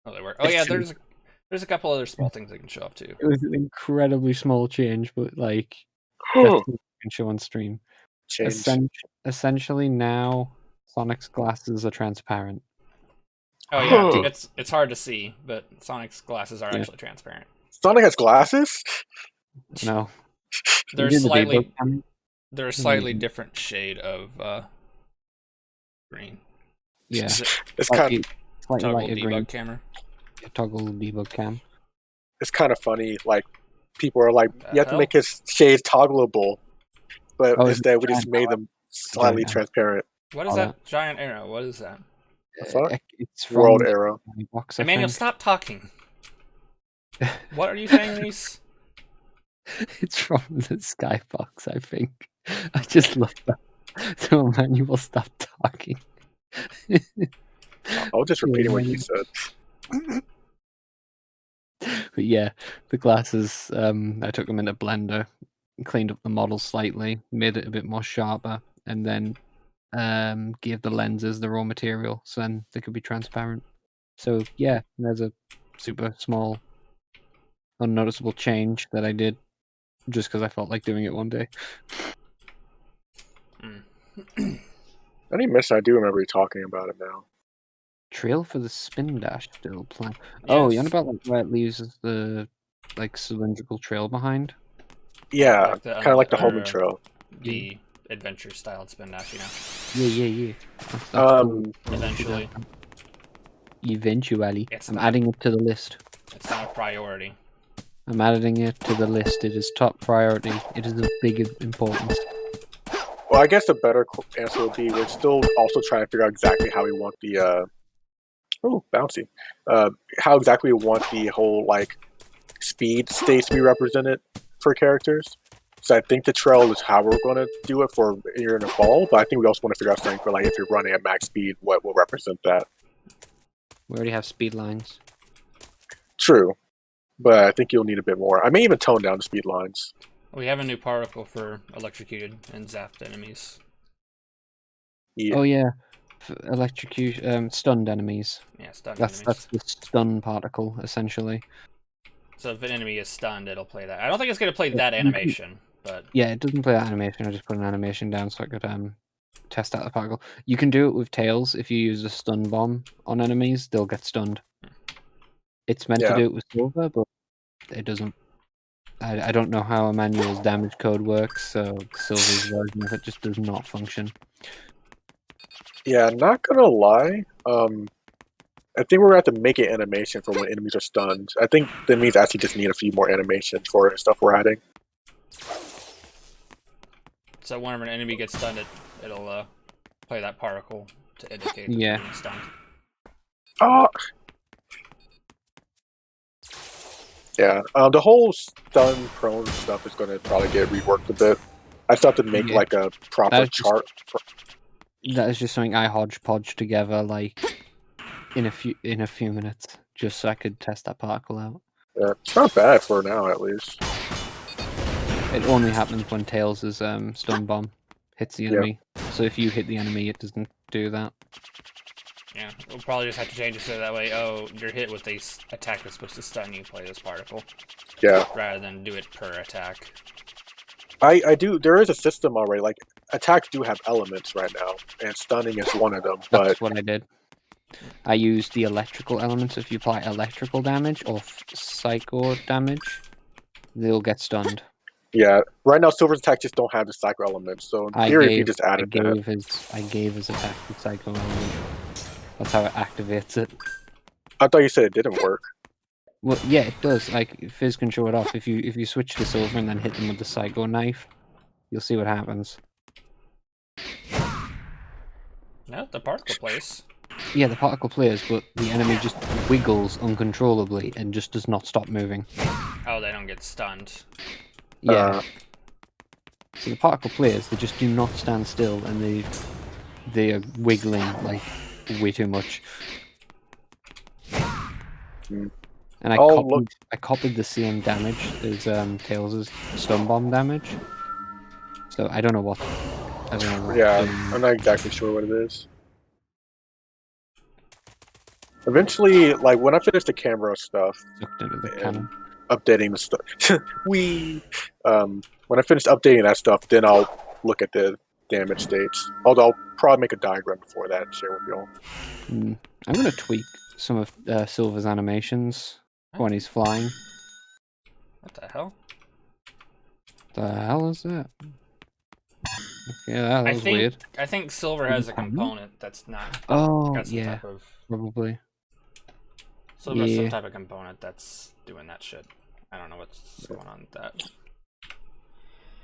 Oh, they were. Oh yeah, there's a couple other small things I can show off too.
It was an incredibly small change, but like that's what you can show on stream. Essentially now Sonic's glasses are transparent.
Oh yeah, it's hard to see, but Sonic's glasses are actually transparent.
Sonic has glasses?
No.
They're a slightly different shade of green.
Yeah.
It's kind of
toggle
like a
debug
green
camera.
Toggle debug cam.
it's kind of funny. Like people are like, you have to
hell?
make his shades toggleable, but
Oh,
instead we just made them slightly transparent.
What is that giant arrow? What is that?
It's from
World arrow.
Box,
Emmanuel, stop talking. What are you saying, Reese?
It's from the Skybox, I think. I just love that. So Emmanuel, stop talking.
I was just repeating what you said.
But yeah, the glasses, I took them into Blender, cleaned up the model slightly, made it a bit more sharper, and then gave the lenses the raw material, so then they could be transparent. So yeah, there's a super small, unnoticeable change that I did just because I felt like doing it one day.
Any mission, I do remember you talking about it now.
Trail for the spin dash still plan.
Yes.
Oh, you know about like where it leaves the like cylindrical trail behind?
Yeah,
Like
kind of like the homing trail.
The adventure style spin dash, you know.
Yeah. That's cool.
Eventually.
I'm adding it to the list.
It's not a priority.
I'm adding it to the list. It is top priority. It is of big importance.
Well, I guess the better answer would be we're still also trying to figure out exactly how we want the bouncy. How exactly we want the whole like speed states to be represented for characters. So I think the trail is how we're going to do it for you're in a ball, but I think we also want to figure out something for like if you're running at max speed, what will represent that.
We already have speed lines.
True, but I think you'll need a bit more. I may even tone down the speed lines.
We have a new particle for electrocuted and zapped enemies.
Yeah.
Oh yeah, electrocution, stunned enemies.
Yeah, stunned
enemies. That's the stun particle essentially.
So if an enemy is stunned, it'll play that. I don't think it's gonna play that animation, but
yeah, it doesn't play that animation. I just put an animation down so I could test out the particle. You can do it with tails. If you use a stun bomb on enemies, they'll get stunned. It's meant to do it with silver, but it doesn't. I don't know how Emmanuel's damage code works, so Silver's version of it just does not function.
Yeah, not gonna lie. I think we're gonna have to make an animation for when enemies are stunned. I think that means actually just need a few more animations for stuff we're adding.
So whenever an enemy gets stunned, it'll play that particle to indicate that
Yeah.
they're being stunned.
Oh. Yeah, the whole stun prone stuff is going to probably get reworked a bit. I still have to make like a proper chart.
That is just something I hodgepodge together like in a few minutes, just so I could test that particle out.
Yeah, it's not bad for now, at least.
It only happens when Tails' stun bomb hits the enemy. So if you hit the enemy, it doesn't do that.
Yeah, we'll probably just have to change it so that way, oh, you're hit with a attack that's supposed to stun you, play this particle.
Yeah.
Rather than do it per attack.
I do, there is a system already, like, attacks do have elements right now, and stunning is one of them, but...
That's what I did. I used the electrical elements. If you apply electrical damage or psycho damage, they'll get stunned.
Yeah, right now Silver's attacks just don't have the psycho elements, so in theory, if you just added that...
I gave his attack the psycho element. That's how it activates it.
I thought you said it didn't work.
Well, yeah, it does. Like, Fizz can show it off. If you switch to Silver and then hit them with the Psycho Knife, you'll see what happens.
No, the particle plays.
Yeah, the particle plays, but the enemy just wiggles uncontrollably and just does not stop moving.
Oh, they don't get stunned.
Yeah. So the particle plays, they just do not stand still, and they are wiggling like way too much. And I copied the same damage as Tails' stun bomb damage. So I don't know what.
Yeah, I'm not exactly sure what it is. Eventually, like when I finish the camera stuff, updating the stuff, when I finish updating that stuff, then I'll look at the damage states. Although I'll probably make a diagram before that and share with y'all.
I'm gonna tweak some of Silver's animations when he's flying.
What the hell?
The hell is that? Yeah, that was weird.
I think Silver has a component that's not.
Oh,
got some
yeah,
type of,
probably.
Silver has some type of component that's doing that shit. I don't know what's going on with that.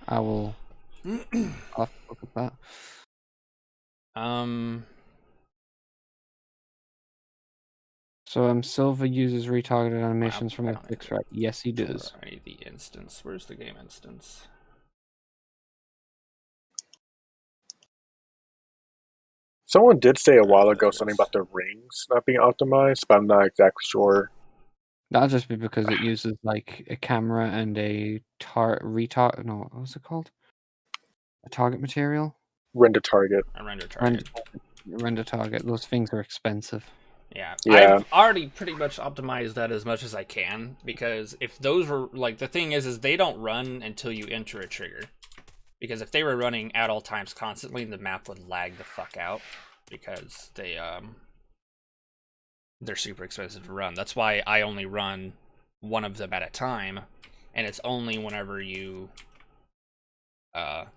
I will. I'll have to look at that. So Silver uses retargeted animations from F6, right? Yes, he does.
I need the instance. Where's the game instance?
Someone did say a while ago something about the rings not being optimized, but I'm not exactly sure.
That'll just be because it uses like a camera and a retard. No, what's it called? A target material.
Render target.
A render target.
Render target. Those things are expensive.
Yeah, I've already pretty much optimized that as much as I can, because if those were, like, the thing is they don't run until you enter a trigger. Because if they were running at all times constantly, the map would lag the fuck out, because they're super expensive to run. That's why I only run one of them at a time, and it's only whenever you, actually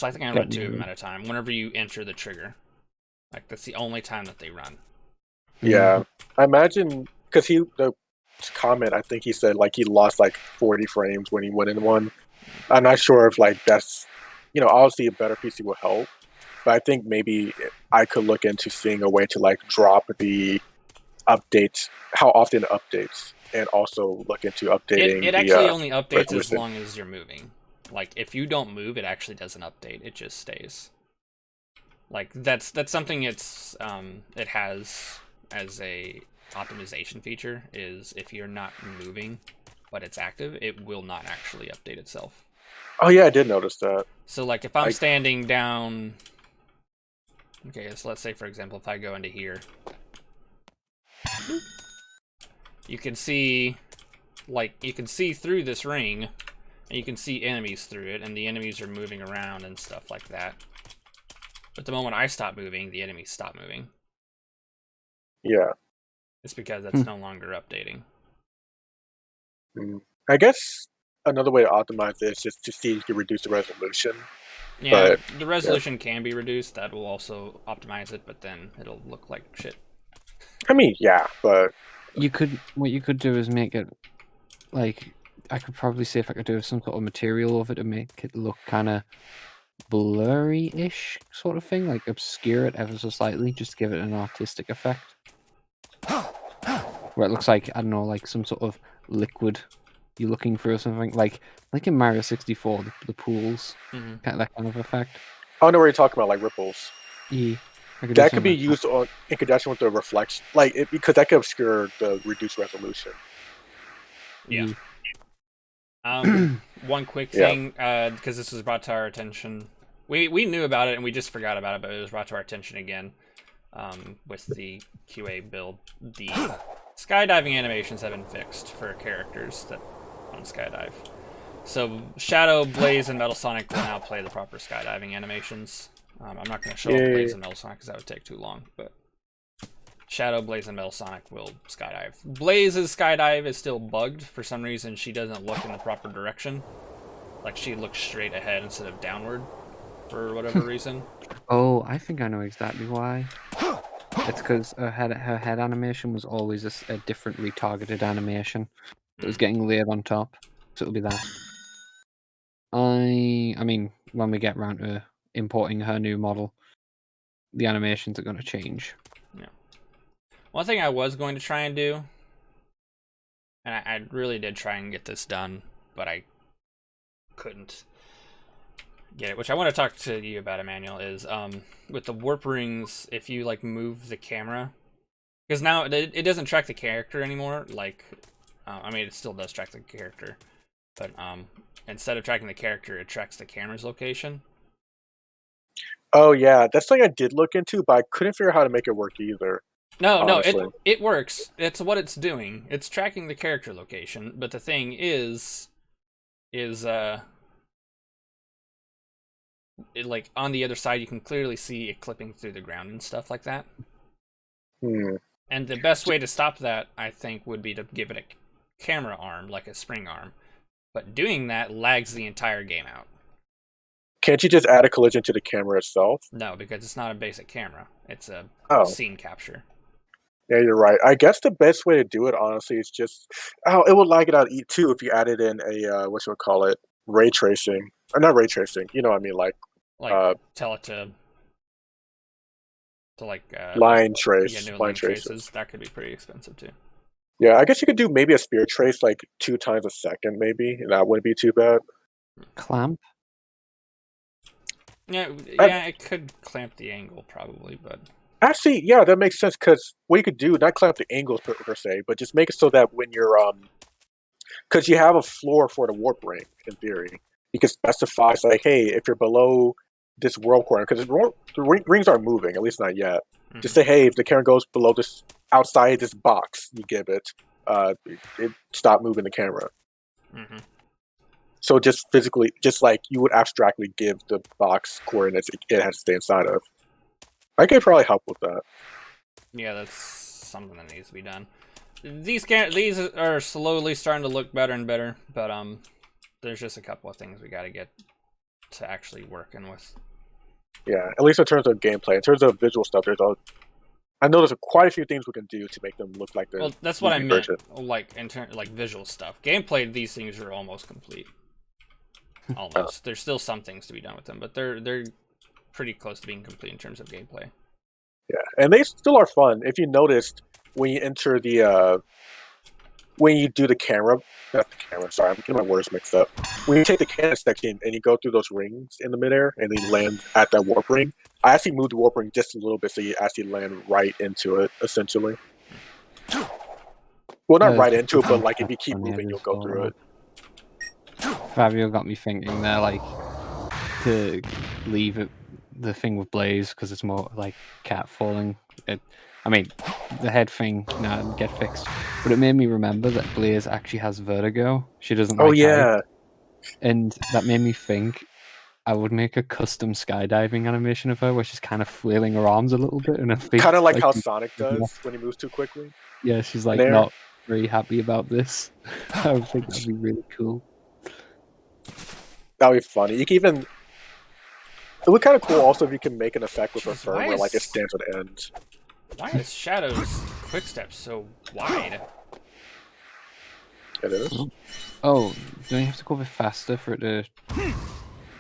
I think I run two of them at a time, whenever you enter the trigger. Like, that's the only time that they run.
Yeah, I imagine, because the comment, I think he said, like, he lost, like, 40 frames when he went in one. I'm not sure if, like, that's, obviously a better PC will help, but I think maybe I could look into seeing a way to, like, drop the updates, how often it updates, and also look into updating
it actually only updates as long as you're moving. Like, if you don't move, it actually doesn't update. It just stays. Like, that's something it has as a optimization feature, is if you're not moving but it's active, it will not actually update itself.
Oh yeah, I did notice that.
So, like, if I'm standing down, okay, so let's say, for example, if I go into here, you can see, like, you can see through this ring, and you can see enemies through it, and the enemies are moving around and stuff like that. But the moment I stop moving, the enemies stop moving.
Yeah.
It's because that's no longer updating.
I guess another way to optimize this is just to see if you can reduce the resolution.
Yeah, but, the resolution can be reduced. That will also optimize it, but then it'll look like shit.
I mean, yeah, but...
What you could do is make it, like, I could probably see if I could do some sort of material over to make it look kind of blurry-ish sort of thing, like obscure it ever so slightly, just to give it an artistic effect. Where it looks like, I don't know, like some sort of liquid you're looking for or something. Like in Mario 64, the pools, kind of that kind of effect.
I know what you're talking about, like ripples.
Yeah.
That could be used in conjunction with the reflection, because that could obscure the reduced resolution.
Yeah. One quick thing, because this was brought to our attention. We knew about it and we just forgot about it, but it was brought to our attention again with the QA build. The skydiving animations have been fixed for characters that on skydive. So Shadow, Blaze, and Metal Sonic will now play the proper skydiving animations. I'm not going to show up Blaze and Metal Sonic because that would take too long, but Shadow, Blaze, and Metal Sonic will skydive. Blaze's skydive is still bugged. For some reason, she doesn't look in the proper direction. Like, she looks straight ahead instead of downward, for whatever reason.
Oh, I think I know exactly why. It's because her head animation was always a different retargeted animation. It was getting layered on top, so it'll be that. I mean, when we get around to importing her new model, the animations are going to change.
Yeah. One thing I was going to try and do, and I really did try and get this done, but I couldn't get it, which I want to talk to you about, Emmanuel, is with the warp rings, if you like move the camera, because now it doesn't track the character anymore, like, I mean, it still does track the character, but instead of tracking the character, it tracks the camera's location.
Oh yeah, that's something I did look into, but I couldn't figure out how to make it work either.
No, it works. It's what it's doing. It's tracking the character location, but the thing is like on the other side, you can clearly see it clipping through the ground and stuff like that. And the best way to stop that, I think, would be to give it a camera arm, like a spring arm. But doing that lags the entire game out.
Can't you just add a collision to the camera itself?
No, because it's not a basic camera. It's a scene capture.
Yeah, you're right. I guess the best way to do it, honestly, is just it would lag it out too if you added in a what you call it, ray tracing, or not ray tracing. You know what I mean, like
tell it to like
line trace,
new
line
traces.
traces.
That could be pretty expensive too.
Yeah, I guess you could do maybe a spear trace like 2 times a second, maybe, and that wouldn't be too bad.
Clamp.
Yeah, it could clamp the angle probably, but
actually, yeah, that makes sense because what you could do, not clamp the angles per se, but just make it so that when you're because you have a floor for the warp ring in theory, you can specify like, hey, if you're below this world corner, because the rings aren't moving, at least not yet. Mm-hmm. Just say, hey, if the camera goes below this, outside this box, you give it, it stop moving the camera.
Mm-hmm.
So just physically, just like you would abstractly give the box coordinates it has to stay inside of. I could probably help with that.
Yeah, that's something that needs to be done. These are slowly starting to look better and better, but there's just a couple of things we got to get to actually working with.
Yeah, at least in terms of gameplay. In terms of visual stuff, I know there's quite a few things we can do to make them look like the.
Well, that's what I meant. Like like visual stuff. Gameplay, these things are almost complete. Almost. There's still some things to be done with them, but they're pretty close to being complete in terms of gameplay.
Yeah, and they still are fun. If you noticed, when you enter the when you do the camera, not the camera, sorry, I'm getting my words mixed up. When you take the cannon section and you go through those rings in the midair and then you land at that warp ring, I actually moved the warp ring just a little bit so you actually land right into it, essentially. Well, not right into it, but like if you keep moving, you'll go through it.
Fabio got me thinking there, like, to leave it, the thing with Blaze, because it's more like cat falling. I mean, the head thing, get fixed. But it made me remember that Blaze actually has vertigo. She doesn't like height. And that made me think I would make a custom skydiving animation of her where she's kind of flailing her arms a little bit and her feet.
Kind of like how Sonic does when he moves too quickly.
Yeah, she's like not very happy about this. I would think that'd be really cool.
That'd be funny. You can even... It would be kind of cool also if you can make an effect with her fur where like it stands at the end.
Why is Shadow's quick step so wide?
It is.
Oh, don't you have to go a bit faster for it to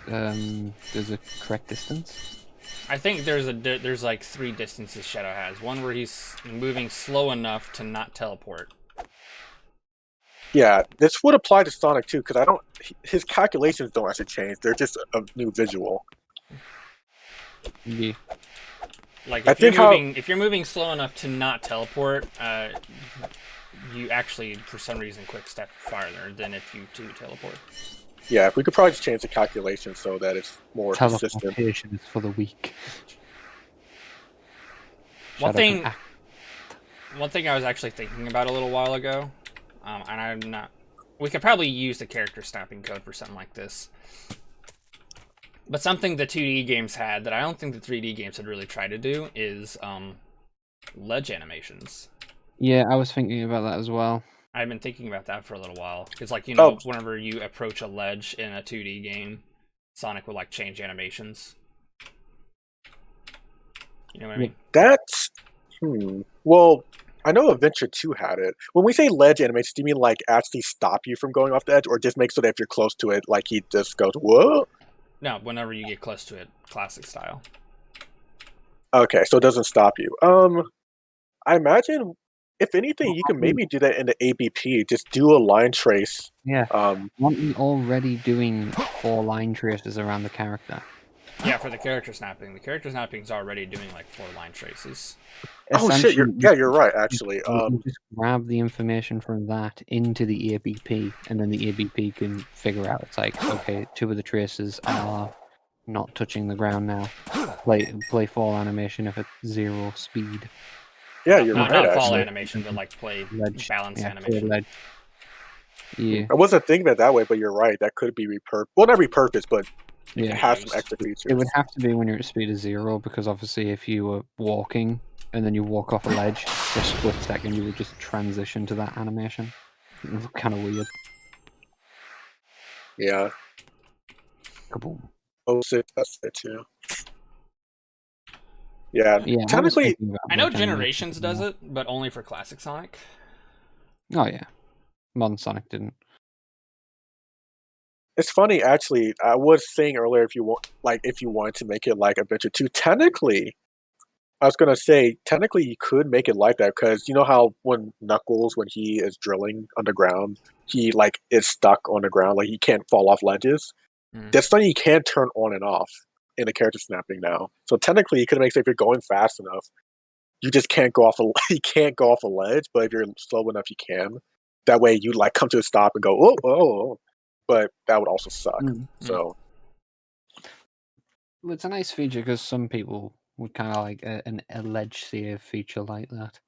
there's a correct distance?
I think there's like 3 distances Shadow has. One where he's moving slow enough to not teleport.
Yeah, this would apply to Sonic too, because his calculations don't actually change. They're just a new visual.
Yeah.
Like if you're moving slow enough to not teleport, you actually for some reason quick step farther than if you do teleport.
Yeah, if we could probably just change the calculation so that it's more consistent.
Teleportation is for the weak.
One thing I was actually thinking about a little while ago, and I'm not. We could probably use the character snapping code for something like this. But something the 2D games had that I don't think the 3D games had really tried to do is ledge animations.
Yeah, I was thinking about that as well.
I've been thinking about that for a little while. Because, like, you know, whenever you approach a ledge in a 2D game, Sonic will, like, change animations. You know what I mean?
That's... Well, I know Adventure 2 had it. When we say ledge animations, do you mean, like, actually stop you from going off the edge? Or just make so that if you're close to it, like, he just goes, whoa?
No, whenever you get close to it, classic style.
Okay, so it doesn't stop you. I imagine, if anything, you can maybe do that in the ABP. Just do a line trace.
Yeah. Aren't we already doing 4 line traces around the character?
Yeah, for the character snapping. The character snapping is already doing like 4 line traces.
Oh shit! You're right. Actually,
you just grab the information from that into the ABP, and then the ABP can figure out. It's like, okay, 2 of the traces are not touching the ground now. Play fall animation if it's 0 speed.
Yeah, you're right.
Not fall animation, but like play ledge. Balance animation.
Ledge. Yeah.
I wasn't thinking of it that way, but you're right. That could be repurposed. Well, not repurposed, but it has some extra features.
It would have to be when you're at speed of 0, because obviously if you were walking and then you walk off a ledge for a split second, you would just transition to that animation. It would look kind of weird.
Yeah.
Kaboom.
Oh, shit, that's it too. Yeah,
Yeah,
technically,
I know Generations does it, but only for Classic Sonic.
Oh yeah, Modern Sonic didn't.
it's funny actually. I was saying earlier, if you wanted to make it like Adventure 2, technically, I was gonna say technically you could make it like that because you know how when Knuckles, when he is drilling underground, he like is stuck on the ground, like he can't fall off ledges. That's something you can turn on and off in the character snapping now. So technically, you could make it if you're going fast enough, you just can't go off a you can't go off a ledge, but if you're slow enough, you can. That way, you like come to a stop and go oh. But that would also suck. So
well, it's a nice feature because some people would kind of like a ledge save feature like that.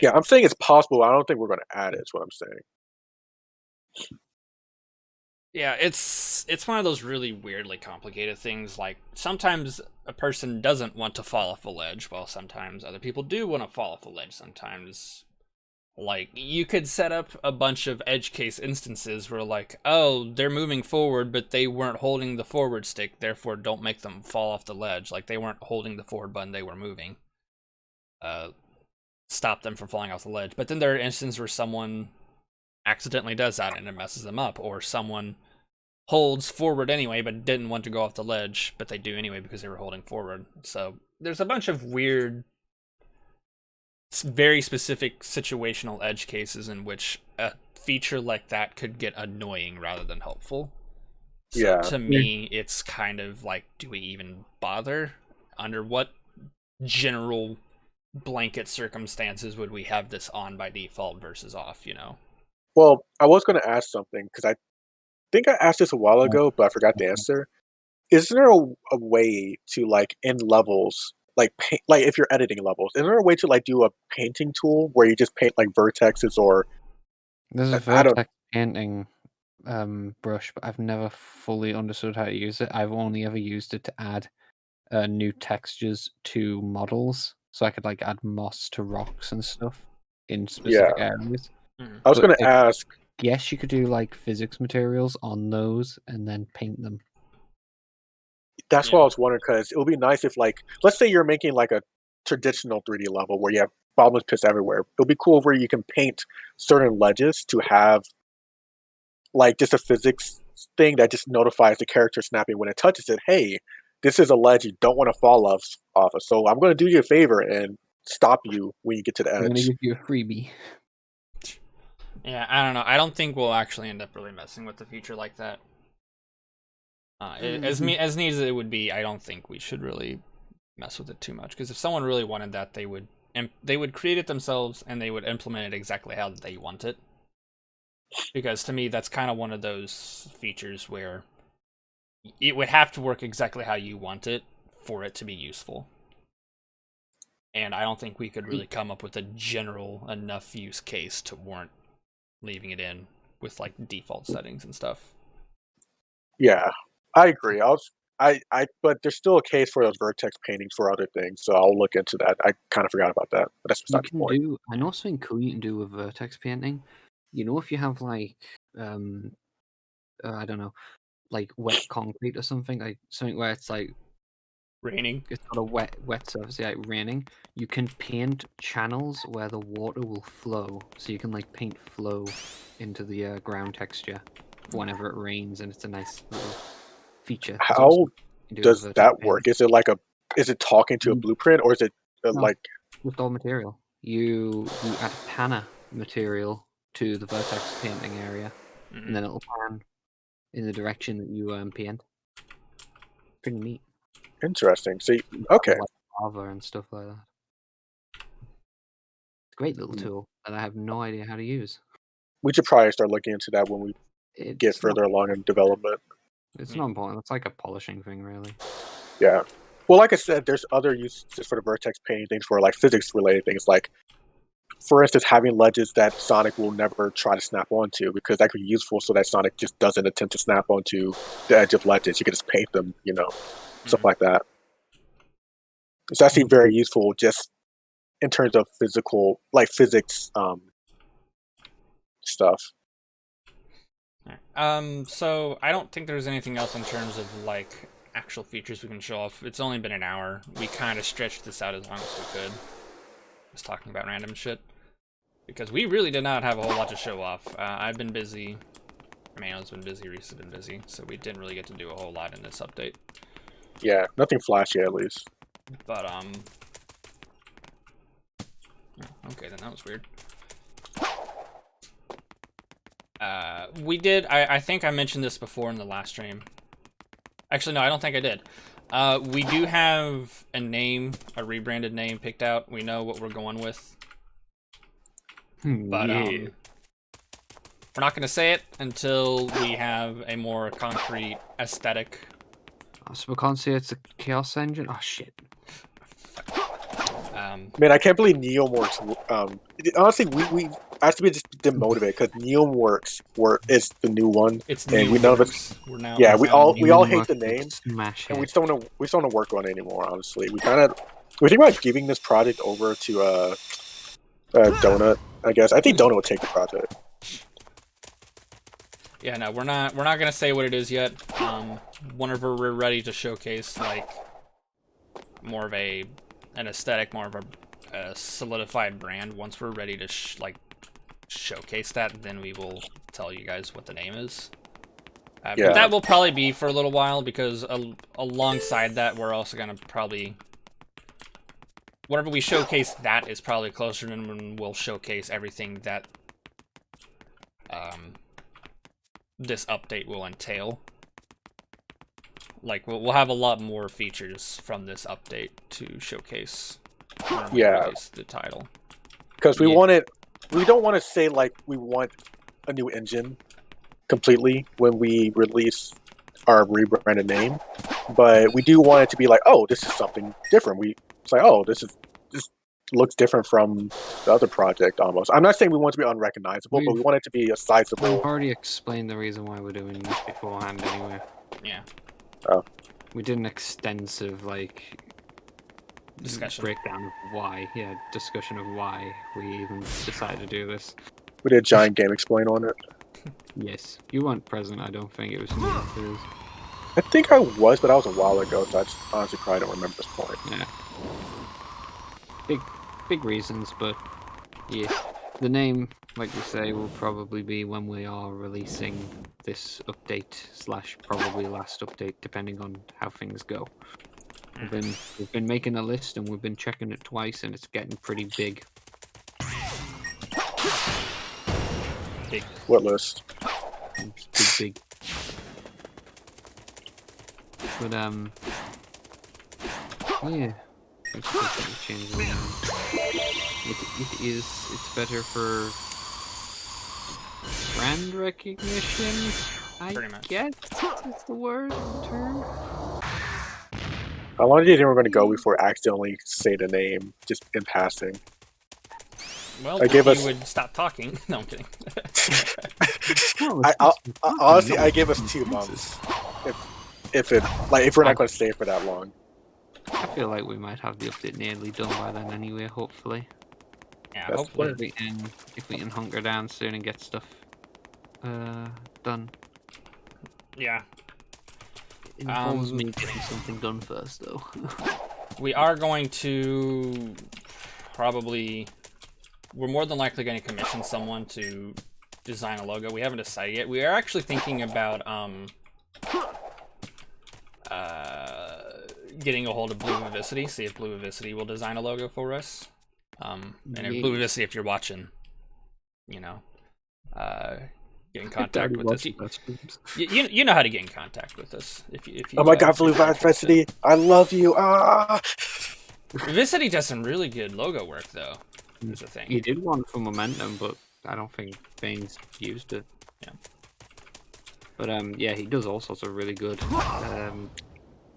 Yeah, I'm saying it's possible. I don't think we're going to add it. Is what I'm saying.
Yeah, it's one of those really weirdly complicated things. Like, sometimes a person doesn't want to fall off a ledge, while sometimes other people do want to fall off a ledge. Sometimes, like, you could set up a bunch of edge case instances where, like, oh, they're moving forward, but they weren't holding the forward stick, therefore don't make them fall off the ledge. Like, they weren't holding the forward button, they were moving. Stop them from falling off the ledge. But then there are instances where someone accidentally does that and it messes them up, or someone holds forward anyway but didn't want to go off the ledge, but they do anyway because they were holding forward. So there's a bunch of weird, very specific situational edge cases in which a feature like that could get annoying rather than helpful. So
Yeah.
to me, it's kind of like, do we even bother? Under what general blanket circumstances would we have this on by default versus off, you know?
Well, I was going to ask something because I think I asked this a while ago, but I forgot the answer. Is there a way to like in levels, like paint, like if you're editing levels, is there a way to like do a painting tool where you just paint like vertexes or?
There's a
I don't.
vertex painting brush, but I've never fully understood how to use it. I've only ever used it to add new textures to models, so I could like add moss to rocks and stuff in specific areas.
I was going to ask.
Yes, you could do like physics materials on those and then paint them.
That's what I was wondering because it would be nice if like, let's say you're making like a traditional 3D level where you have bottomless pits everywhere. It would be cool where you can paint certain ledges to have like just a physics thing that just notifies the character snapping when it touches it. Hey, this is a ledge you don't want to fall off of. So I'm going to do you a favor and stop you when you get to the edge.
I'm going to give you a freebie.
Yeah, I don't know. I don't think we'll actually end up really messing with the feature like that. As neat as it would be, I don't think we should really mess with it too much. Because if someone really wanted that, they would create it themselves and they would implement it exactly how they want it. Because to me, that's kind of one of those features where it would have to work exactly how you want it for it to be useful. And I don't think we could really come up with a general enough use case to warrant leaving it in with like default settings and stuff.
Yeah, I agree. But there's still a case for those vertex paintings for other things, so I'll look into that. I kind of forgot about that, but that's beside the point.
I know something cool you can do with vertex painting. You know, if you have like, I don't know, like wet concrete or something, like something where it's like
raining.
It's got a wet surface, like raining. You can paint channels where the water will flow, so you can like paint flow into the ground texture whenever it rains, and it's a nice little feature.
How does that work? Is it talking to a blueprint, or is it like
with all material? You add panna material to the vertex painting area, and then it'll pan in the direction that you paint. Pretty neat.
Interesting. See, okay.
Like lava and stuff like that. It's a great little tool that I have no idea how to use.
We should probably start looking into that when we get further along in development.
It's not important. It's like a polishing thing, really.
Yeah. Well, like I said, there's other uses for the vertex painting things for like physics-related things, like, for instance, having ledges that Sonic will never try to snap onto, because that could be useful so that Sonic just doesn't attempt to snap onto the edge of ledges. You can just paint them, stuff like that. It's actually very useful just in terms of physics stuff.
So I don't think there's anything else in terms of like actual features we can show off. It's only been an hour. We kind of stretched this out as long as we could. Just talking about random shit. Because we really did not have a whole lot to show off. I've been busy. Mano's been busy, Reese has been busy. So we didn't really get to do a whole lot in this update.
Yeah, nothing flashy at least.
But, okay, then that was weird. We did, I think I mentioned this before in the last stream. Actually, no, I don't think I did. We do have a name, a rebranded name picked out. We know what we're going with. But, we're not going to say it until we have a more concrete aesthetic.
So we can't say it's a Chaos Engine? Oh, shit.
Man, I can't believe Neomworks. Honestly, we actually just demotivated because Neomworks is the new one.
It's
and
new.
We none of us. Yeah, we all hate the name, and we just don't want to work on it anymore. Honestly, we're thinking about giving this project over to Donut. I guess I think Donut would take the project.
Yeah, no, we're not gonna say what it is yet. Whenever we're ready to showcase like more of an aesthetic, more of a solidified brand. Once we're ready to showcase that, then we will tell you guys what the name is. But that will probably be for a little while because alongside that, we're also gonna probably whenever we showcase that is probably closer than when we'll showcase everything that this update will entail. Like we'll have a lot more features from this update to showcase. When we release the title.
Because we don't want to say like we want a new engine completely when we release our rebranded name, but we do want it to be like, oh, this is something different. It's like, oh, this looks different from the other project almost. I'm not saying we want it to be unrecognizable, but we want it to be a sizable.
We've already explained the reason why we're doing this beforehand anyway.
Yeah.
Oh.
We did an extensive
discussion
breakdown of why. Yeah, discussion of why we even decided to do this.
We did a giant game explain on it.
Yes. You weren't present, I don't think. It was me.
I think I was, but that was a while ago, so I just honestly probably don't remember this point.
Yeah. Big reasons, but yeah. The name, like we say, will probably be when we are releasing this update / probably last update, depending on how things go. We've been making a list and we've been checking it twice, and it's getting pretty big.
Big.
What list?
Big. But yeah. It's better for brand recognition, I guess is the word, term.
How long do you think we're going to go before I accidentally say the name, just in passing?
Well, if you would stop talking. No, I'm kidding.
Honestly, I gave us 2 months. If we're not going to stay for that long.
I feel like we might have the update nearly done by then anyway, hopefully.
Yeah, hopefully.
If we can hunker down soon and get stuff done.
Yeah.
It involves me getting something done first, though.
We are going to probably... We're more than likely going to commission someone to design a logo. We haven't decided yet. We are actually thinking about getting a hold of Blue Vivacity, see if Blue Vivacity will design a logo for us. And if Blue Vivacity, if you're watching, you know, get in contact with us. You know how to get in contact with us. If you
oh my god, Blue Vivacity, I love you.
Vivacity does some really good logo work, though. Is the thing.
He did one for Momentum, but I don't think Bane's used it.
Yeah.
But yeah, he does all sorts of really good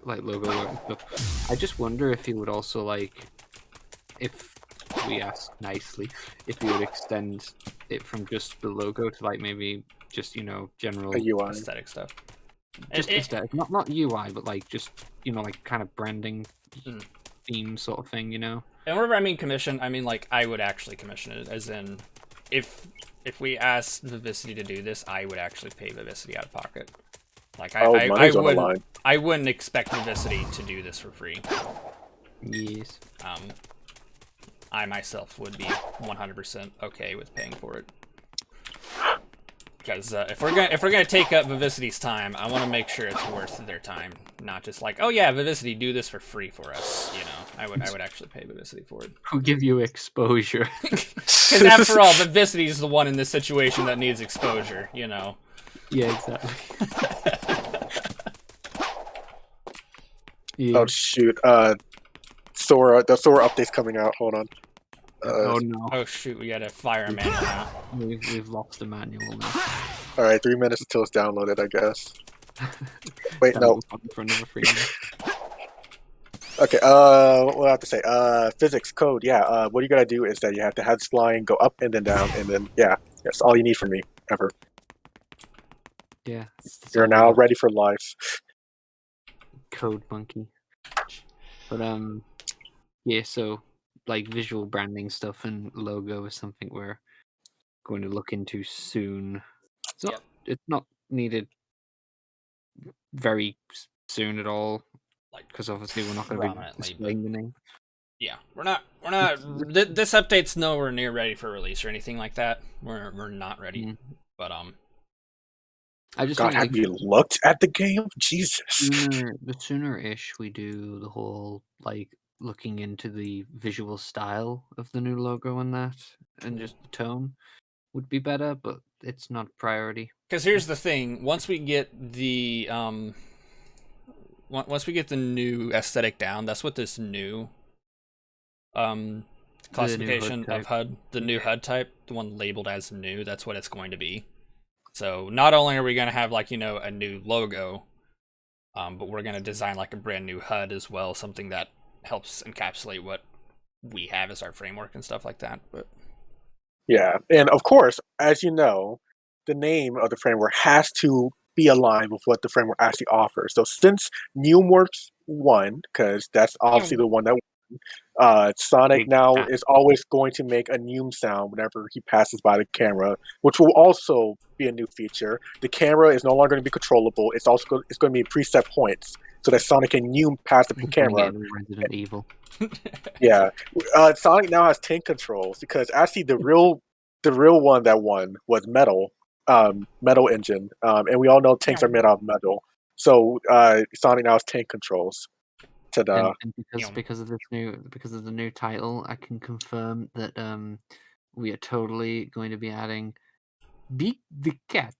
logo work and stuff. I just wonder if he would also if we ask nicely, if he would extend it from just the logo to maybe just general
UI
aesthetic stuff.
Just aesthetic, not UI, but just kind of branding theme sort of thing, And
whenever I mean commission, I mean I would actually commission it, as in if we asked Vivacity to do this, I would actually pay Vivacity out of pocket. Like
money's on the line.
I wouldn't expect Vivacity to do this for free.
Yes.
I myself would be 100% okay with paying for it. Because if we're gonna take up Vivacity's time, I want to make sure it's worth their time, not just like, oh yeah, Vivacity, do this for free for us. You know, I would actually pay Vivacity for it.
Who give you exposure?
Because after all, Vivacity is the one in this situation that needs exposure. You know.
Yeah, exactly. Yeah.
Oh shoot! The Sora update's coming out. Hold on.
Oh no!
Oh shoot! We gotta fire a manual now.
We've lost the manual now.
All right, 3 minutes until it's downloaded, I guess. Wait, no.
For another 3 minutes.
Okay. What I have to say? Physics code. Yeah. What you gotta do is that you have to have spline go up and then down, and then yeah, that's all you need from me ever.
Yeah.
You're now ready for life.
Code monkey. But yeah. So like visual branding stuff and logo is something we're going to look into soon. It's not needed very soon at all, because obviously we're not going to be displaying the name.
Yeah, we're not. This update's nowhere near ready for release or anything like that. We're not ready. But
I just have you looked at the game? Jesus.
The sooner-ish we do the whole like looking into the visual style of the new logo and that, and just the tone would be better, but it's not a priority.
Because here's the thing: once we get the new aesthetic down, that's what this new classification of HUD, the new HUD type, the one labeled as new, that's what it's going to be. So not only are we going to have like, you know, a new logo, but we're going to design like a brand new HUD as well, something that helps encapsulate what we have as our framework and stuff like that. But
yeah, and of course, as you know, the name of the framework has to be aligned with what the framework actually offers. So since Neumworks won, because that's obviously the one that won, Sonic now is always going to make a Neum sound whenever he passes by the camera, which will also be a new feature. The camera is no longer going to be controllable. It's also going to be preset points, so that Sonic can Neum past the camera.
Resident Evil.
Yeah, Sonic now has tank controls, because actually the real one that won was Metal Engine, and we all know tanks are made out of metal. So Sonic now has tank controls. Ta-da!
And because of the new title, I can confirm that we are totally going to be adding Beat the Cat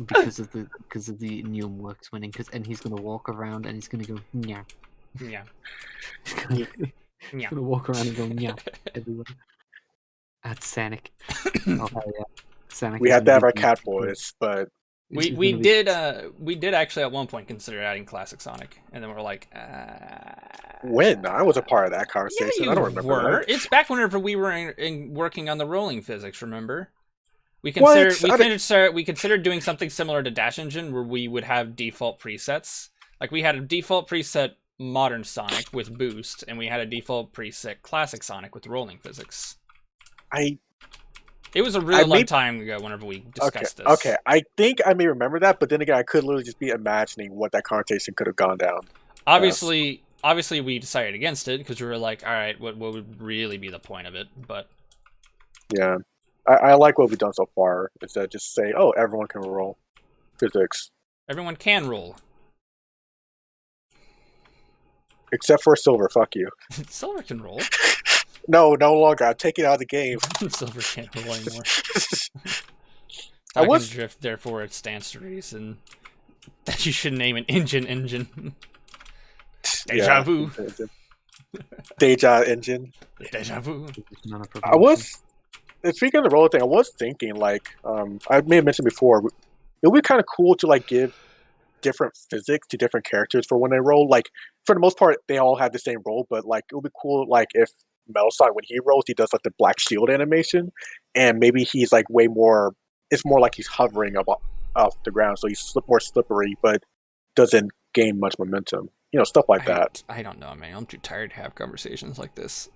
because of the Neumworks winning. And he's going to walk around and he's going to go meow.
Yeah.
He's going to walk around and go meow everywhere. That's Sonic. Oh yeah, Sonic.
We had to have our cat boys, but
we did actually at one point consider adding Classic Sonic, and then we're like,
when? I was a part of that conversation.
Yeah,
I don't remember.
It's back whenever we were working on the rolling physics. Remember? We considered doing something similar to Dash Engine, where we would have default presets. Like we had a default preset Modern Sonic with Boost, and we had a default preset Classic Sonic with rolling physics. It was a really long time ago whenever we discussed this.
Okay, I think I may remember that, but then again, I could literally just be imagining what that conversation could have gone down.
Obviously, we decided against it because we were like, all right, what would really be the point of it? But
yeah, I like what we've done so far. Instead of just say, oh, everyone can roll physics.
Everyone can roll.
Except for Silver, fuck you.
Silver can roll.
No longer. I'm taking it out of the game.
Silver can't roll anymore. I was drift, therefore it stands to reason that you should name an engine. Deja vu.
Deja engine.
Deja vu.
I was, speaking of the roller thing, I was thinking, like, I may have mentioned before, it would be kind of cool to, like, give different physics to different characters for when they roll. Like, for the most part, they all have the same roll, but, like, it would be cool, like, if Metal Sonic, when he rolls, he does like the black shield animation, and maybe he's like way more. It's more like he's hovering up off the ground, so he's more slippery, but doesn't gain much momentum. You know, stuff like that.
I don't know, man. I'm too tired to have conversations like this.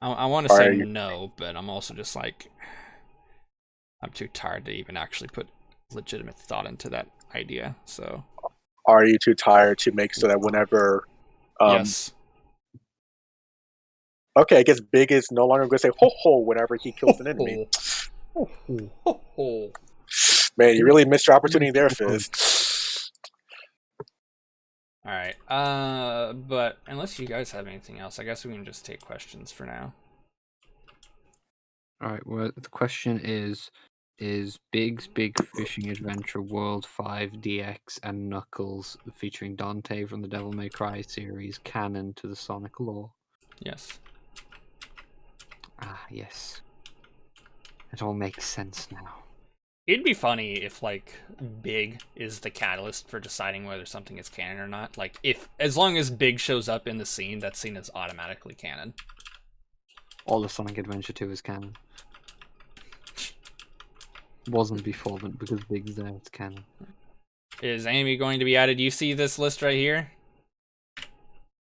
I want to say no, but I'm also just like, I'm too tired to even actually put legitimate thought into that idea. So
Are you too tired to make so that whenever...
yes.
Okay, I guess Big is no longer going to say ho-ho whenever he kills an enemy.
Ho-ho.
Man, you really missed your opportunity there, Fizz.
Alright, but unless you guys have anything else, I guess we can just take questions for now.
Alright, well, the question is Big's Big Fishing Adventure World 5 DX and Knuckles featuring Dante from the Devil May Cry series canon to the Sonic lore?
Yes.
Ah, yes. It all makes sense now.
It'd be funny if, like, Big is the catalyst for deciding whether something is canon or not. Like, as long as Big shows up in the scene, that scene is automatically canon.
All of Sonic Adventure 2 is canon. Wasn't before, but because Big's there, it's canon.
Is Amy going to be added? You see this list right here?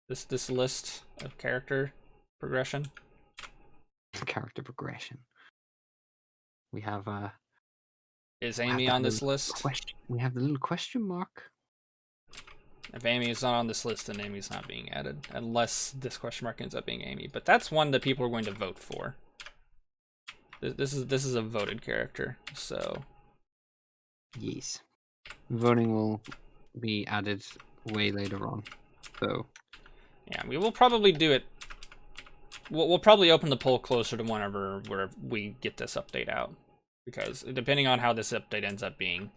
This list of character progression?
Character progression. We have
Is Amy on this list?
We have the little question mark.
If Amy is not on this list, then Amy's not being added, unless this question mark ends up being Amy. But that's one that people are going to vote for. This is a voted character, so
yes, voting will be added way later on. So
yeah, we will probably do it. We'll probably open the poll closer to whenever we get this update out, because depending on how this update ends up being,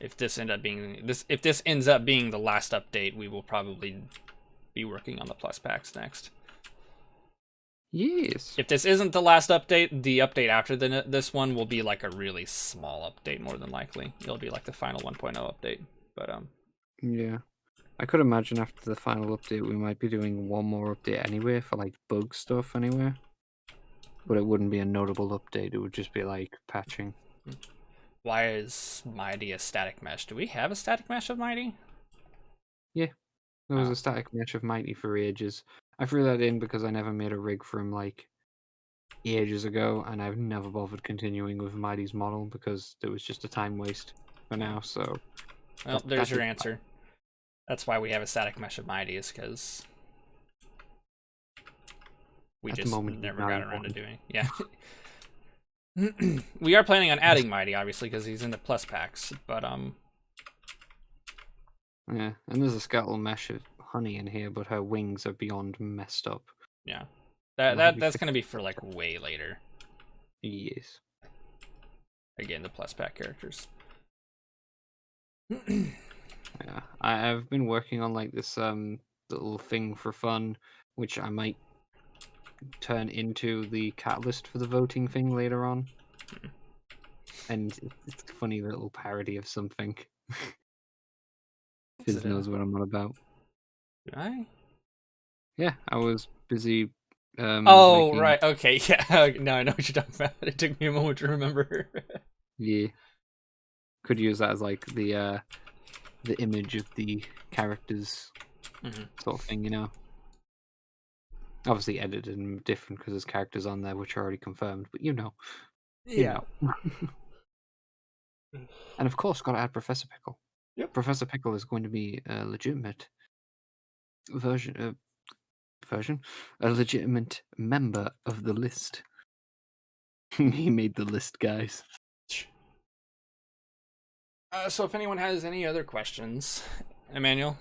if this ends up being the last update, we will probably be working on the plus packs next.
Yes.
If this isn't the last update, the update after this one will be like a really small update, more than likely. It'll be like the final 1.0 update. But
yeah, I could imagine after the final update we might be doing one more update anyway for like bug stuff anyway. But it wouldn't be a notable update. It would just be like patching.
Why is Mighty a static mesh? Do we have a static mesh of Mighty?
Yeah, there was a static mesh of Mighty for ages. I threw that in because I never made a rig for him like ages ago, and I've never bothered continuing with Mighty's model because it was just a time waste for now. So,
well, there's your answer. That's why we have a static mesh of Mighty, is because we just never got around to doing. Yeah. We are planning on adding Mighty, obviously, because he's in the plus packs, but
yeah, and there's a skeletal mesh of Honey in here, but her wings are beyond messed up.
Yeah, that's gonna be for like way later.
Yes.
Again, the plus pack characters.
Yeah, I've been working on like this little thing for fun, which I might turn into the catalyst for the voting thing later on. And it's a funny little parody of something. Fizz knows what I'm on about.
Did I?
Yeah, I was busy.
Oh,
making...
right. Okay. Yeah. Now I know what you're talking about. It took me a moment to remember.
Yeah. Could use that as like the image of the characters sort of thing, you know. Obviously edited and different because there's characters on there which are already confirmed, but you know.
Yeah.
You know. And of course, got to add Professor Pickle.
Yep.
Professor Pickle is going to be a legitimate a legitimate member of the list. He made the list, guys.
So if anyone has any other questions, Emmanuel?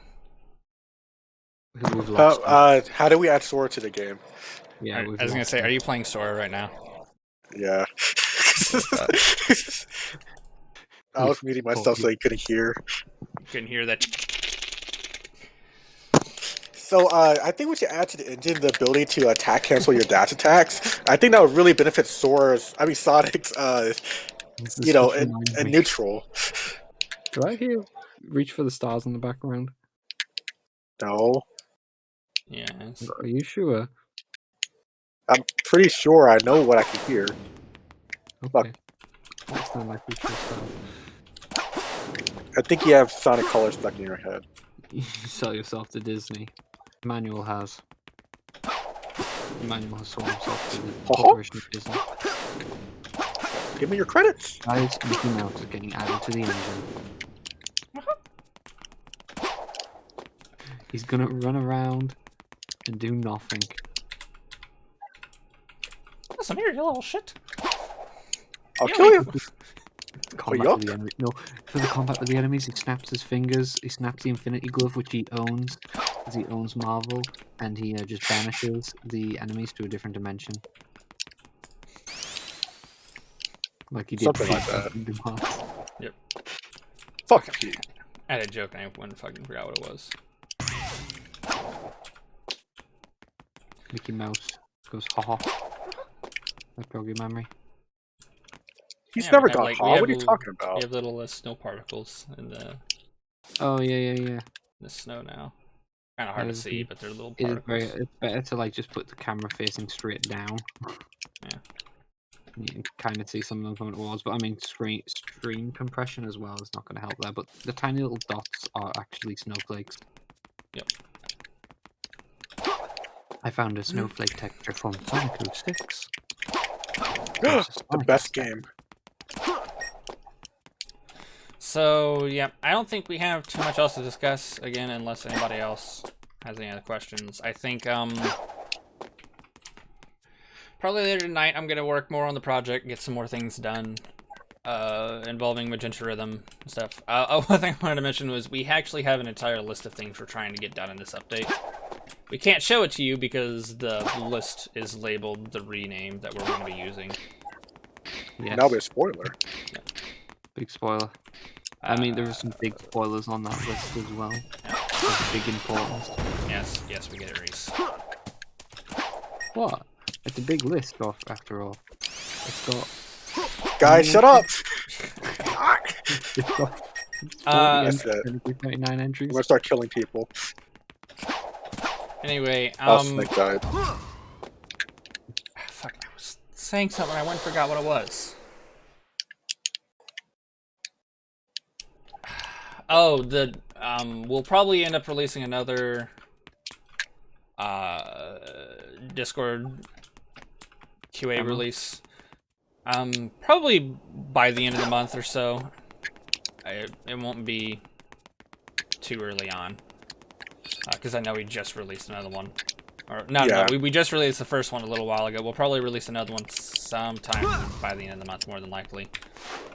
How do we add Sora to the game?
Yeah, I was going to say, are you playing Sora right now?
Yeah. I was muting myself so you couldn't hear.
You couldn't hear that.
So I think we should add to the engine the ability to attack cancel your dash attacks. I think that would really benefit Sonic's, and neutral.
Do I hear Reach for the Stars in the background?
No.
Yes.
Are you sure?
I'm pretty sure I know what I can hear.
Okay. That's not like Reach for the Stars.
I think you have Sonic Color stuck in your head.
You sell yourself to Disney. Emmanuel has sold himself to the corporation of Disney.
Give me your credits.
Guys, Mickey Mouse is getting added to the engine. He's gonna run around and do nothing.
Listen here, you little shit.
I'll kill you.
Combat with the enemy. No, for the combat with the enemies, he snaps his fingers. He snaps the Infinity Glove, which he owns, because he owns Marvel, and he just banishes the enemies to a different dimension. Like he did.
Something like that.
Yep.
Fuck you.
I had a joke and I wouldn't fucking forgot what it was.
Mickey Mouse goes ha ha. That broke your memory.
He's never gone ha. What are you talking about?
We have little snow particles in the.
Oh yeah.
The snow now. Kind of hard to see, but they're little particles.
It's better to like just put the camera facing straight down.
Yeah.
You can kind of see some of them coming towards, but I mean, stream compression as well is not going to help there. But the tiny little dots are actually snowflakes.
Yep.
I found a snowflake texture from Sonic 06.
The best game.
So, yeah, I don't think we have too much else to discuss, again, unless anybody else has any other questions. I think, probably later tonight I'm going to work more on the project, get some more things done, involving Magenta Rhythm and stuff. One thing I wanted to mention was we actually have an entire list of things we're trying to get done in this update. We can't show it to you because the list is labeled the rename that we're going to be using.
Yes.
That'll be a spoiler.
Yeah.
Big spoiler. I mean, there are some big spoilers on that list as well. Of big importance.
Yes, we get it, Reese.
What? It's a big list, after all. It's got...
Guys, shut up!
It's got...
That's it.
39 entries.
I'm gonna start killing people.
Anyway,
Snake died.
Fuck, I was saying something, I went and forgot what it was. Oh, we'll probably end up releasing another Discord QA release. Probably by the end of the month or so. It won't be too early on. Because I know we just released another one. Or no, we just released the first one a little while ago. We'll probably release another one sometime by the end of the month, more than likely.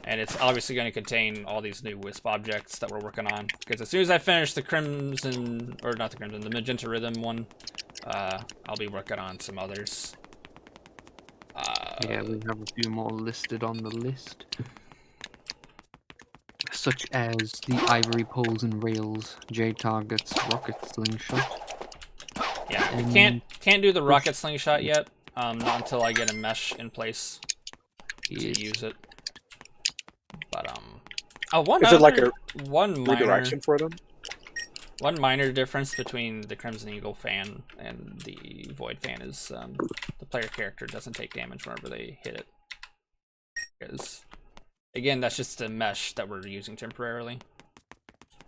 And it's obviously going to contain all these new Wisp objects that we're working on. Because as soon as I finish the Crimson, or not the Crimson, the Magenta Rhythm one, I'll be working on some others.
Yeah, we have a few more listed on the list. Such as the Ivory Poles and Rails, Jade Targets, Rocket Slingshot.
Yeah, we can't do the Rocket Slingshot yet, not until I get a mesh in place to use it. But
is it like a
one
redirection for them?
One minor difference between the Crimson Eagle fan and the Void fan is the player character doesn't take damage whenever they hit it. Because, again, that's just a mesh that we're using temporarily.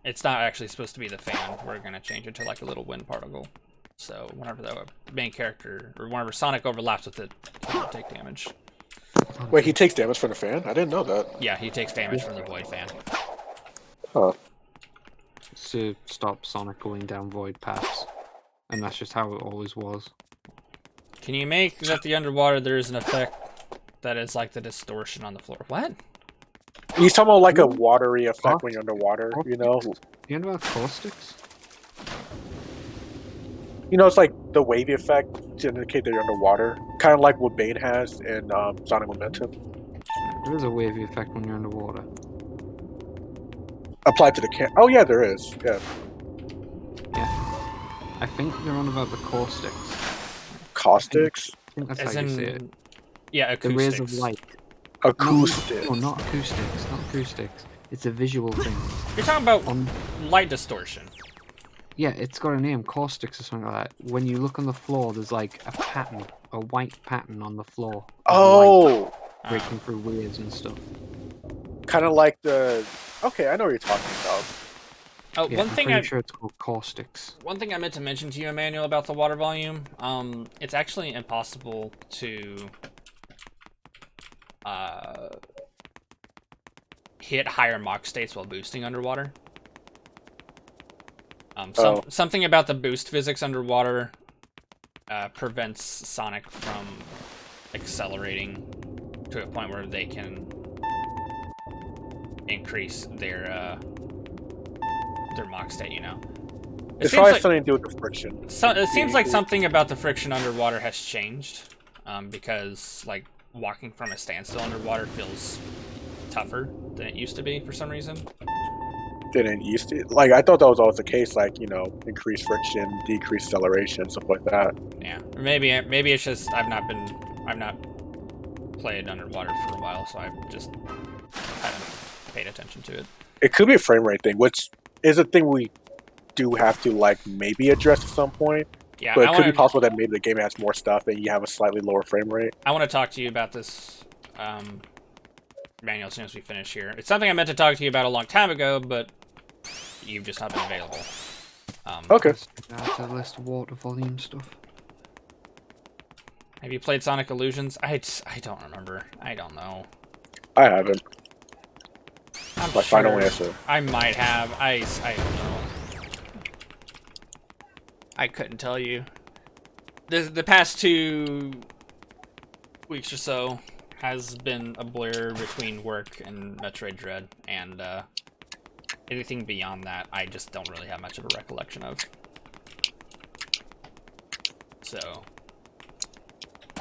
It's not actually supposed to be the fan. We're going to change it to like a little wind particle. So whenever the main character, or whenever Sonic overlaps with it, he won't take damage.
Wait, he takes damage from the fan? I didn't know that.
Yeah, he takes damage from the Void fan.
Huh.
To stop Sonic going down void paths. And that's just how it always was.
Can you make that the underwater there is an effect that is like the distortion on the floor? What?
He's talking about like a watery effect when you're underwater, you know?
You know about caustics?
You know, it's like the wavy effect to indicate that you're underwater. Kind of like what Bane has in Sonic Momentum.
There is a wavy effect when you're underwater.
Applied to the can. Oh yeah, there is. Yeah.
Yeah. I think they're on about the caustics.
Caustics?
I think that's how you say it.
Yeah, acoustics.
The rays of light.
Acoustics.
No, not acoustics. Not acoustics. It's a visual thing.
You're talking about light distortion.
Yeah, it's got a name, caustics or something like that. When you look on the floor, there's like a pattern, a white pattern on the floor.
Oh!
Breaking through waves and stuff.
Kind of like the... Okay, I know what you're talking about.
Oh,
yeah, I'm pretty sure it's called caustics.
One thing I meant to mention to you, Emmanuel, about the water volume, it's actually impossible to hit higher Mach states while boosting underwater. Something about the boost physics underwater prevents Sonic from accelerating to a point where they can increase their Mach state, you know.
It's probably something to do with the friction.
It seems like something about the friction underwater has changed, because like walking from a standstill underwater feels tougher than it used to be for some reason.
Didn't used to, like, I thought that was always the case, like, you know, increased friction, decreased acceleration, stuff like that.
Yeah, or maybe it's just I've not played underwater for a while, so I've just haven't paid attention to it.
It could be a frame rate thing, which is a thing we do have to, like, maybe address at some point.
Yeah,
but it could be possible that maybe the game has more stuff and you have a slightly lower frame rate.
I want to talk to you about this manual as soon as we finish here. It's something I meant to talk to you about a long time ago, but you've just not been available.
Okay.
The list of water volume stuff.
Have you played Sonic Illusions? I don't remember. I don't know.
I haven't.
I'm
My
sure
final answer.
I might have. I don't know. I couldn't tell you. The past 2 weeks or so has been a blur between work and Metroid Dread, and anything beyond that, I just don't really have much of a recollection of. So,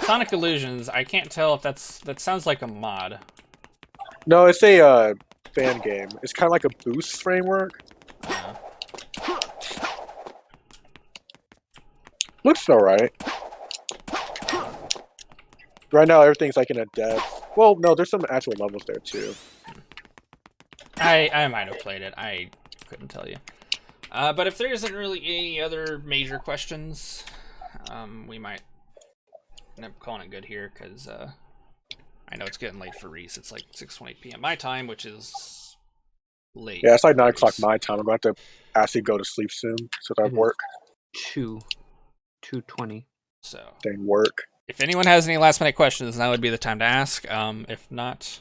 Sonic Illusions, I can't tell if that sounds like a mod.
No, it's a fan game. It's kind of like a boost framework. Looks alright. Right now, everything's like in a dev. Well, no, there's some actual levels there too.
I might have played it. I couldn't tell you. But if there isn't really any other major questions, we might end up calling it good here, because I know it's getting late for Reese. It's like 6:20 p.m. my time, which is late.
Yeah, it's like 9 o'clock my time. I'm going to have to actually go to sleep soon, so I have work.
2:20.
So,
dang work.
If anyone has any last minute questions, now would be the time to ask. If not,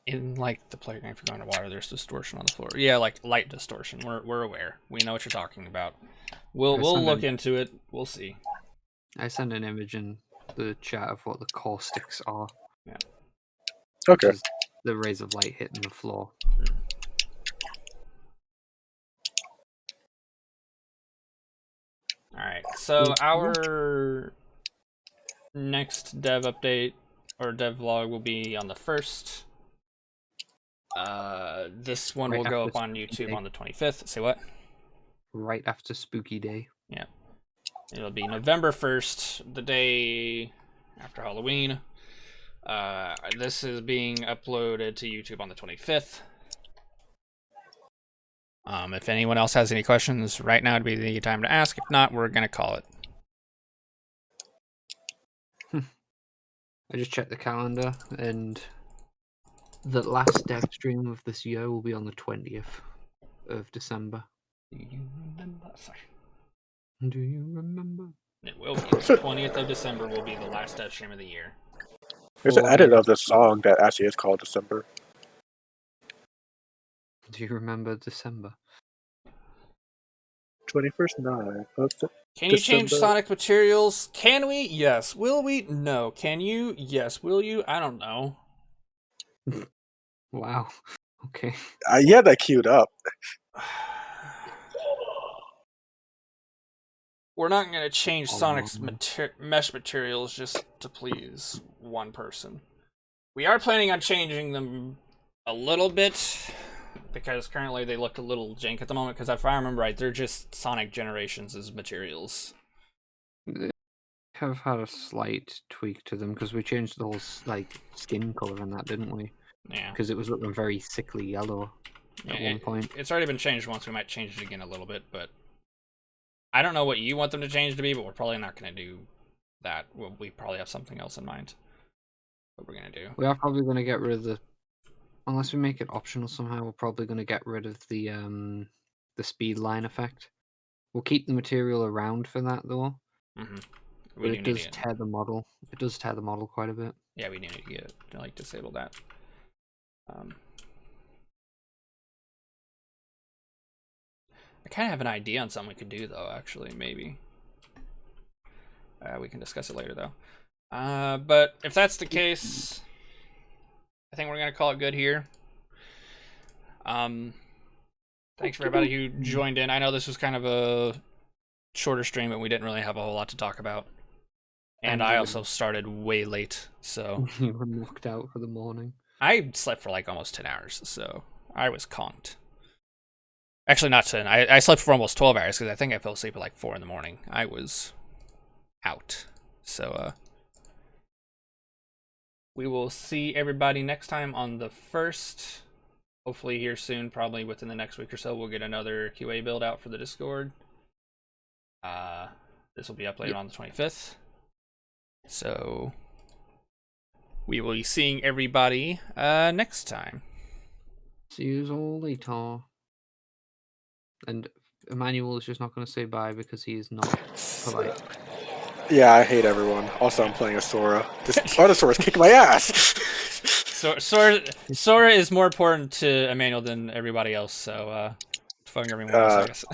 in like the playground, if you're going to water, there's distortion on the floor. Yeah, like light distortion. We're aware. We know what you're talking about. We'll look into it. We'll see.
I sent an image in the chat of what the caustics are.
Yeah.
Okay.
The rays of light hitting the floor.
Alright, so our next dev update or dev vlog will be on the 1st. This one will go up on YouTube on the 25th. Say what?
Right after Spooky Day.
Yeah. It'll be November 1st, the day after Halloween. This is being uploaded to YouTube on the 25th. If anyone else has any questions, right now would be the time to ask. If not, we're going to call it.
I just checked the calendar, and the last dev stream of this year will be on the 20th of December.
Do you remember? Sorry.
Do you remember?
It will be. The 20th of December will be the last dev stream of the year.
There's an edit of the song that actually is called December.
Do you remember December?
21st night.
Can you change Sonic materials? Can we? Yes. Will we? No. Can you? Yes. Will you? I don't know.
Wow. Okay.
You had that queued up.
We're not going to change Sonic's mesh materials just to please one person. We are planning on changing them a little bit, because currently they look a little jank at the moment, because if I remember right, they're just Sonic Generations as materials.
They have had a slight tweak to them, because we changed the whole skin color in that, didn't we?
Yeah.
Because it was looking very sickly yellow at one point.
It's already been changed once. We might change it again a little bit, but I don't know what you want them to change to be, but we're probably not going to do that. We probably have something else in mind. What we're going to do.
We are probably going to get rid of the... Unless we make it optional somehow, we're probably going to get rid of the speed line effect. We'll keep the material around for that, though.
Mm-hmm.
But it does tear the model. It does tear the model quite a bit.
Yeah, we need to get disable that. kind of have an idea on something we could do, though, actually, maybe. We can discuss it later, though. But if that's the case, I think we're going to call it good here. Thanks for everybody who joined in. I know this was kind of a shorter stream, but we didn't really have a whole lot to talk about. And I also started way late, so...
You were knocked out for the morning.
I slept for like almost 10 hours, so I was conked. Actually, not 10. I slept for almost 12 hours, because I think I fell asleep at like 4 in the morning. I was out. So, we will see everybody next time on the 1st. Hopefully here soon, probably within the next week or so, we'll get another QA build out for the Discord. This will be uploaded on the 25th. So we will be seeing everybody next time.
See you all later. And Emmanuel is just not going to say bye because he is not polite.
Yeah, I hate everyone. Also, I'm playing a Sora. This other Sora's kicking my ass.
Sora is more important to Emmanuel than everybody else, so fucking everyone else, I guess.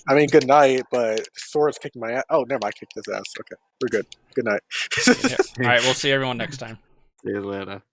I mean, good night, but Sora's kicking my ass. Oh, never mind, I kicked his ass. Okay, we're good. Good night.
All right, we'll see everyone next time.
See you later.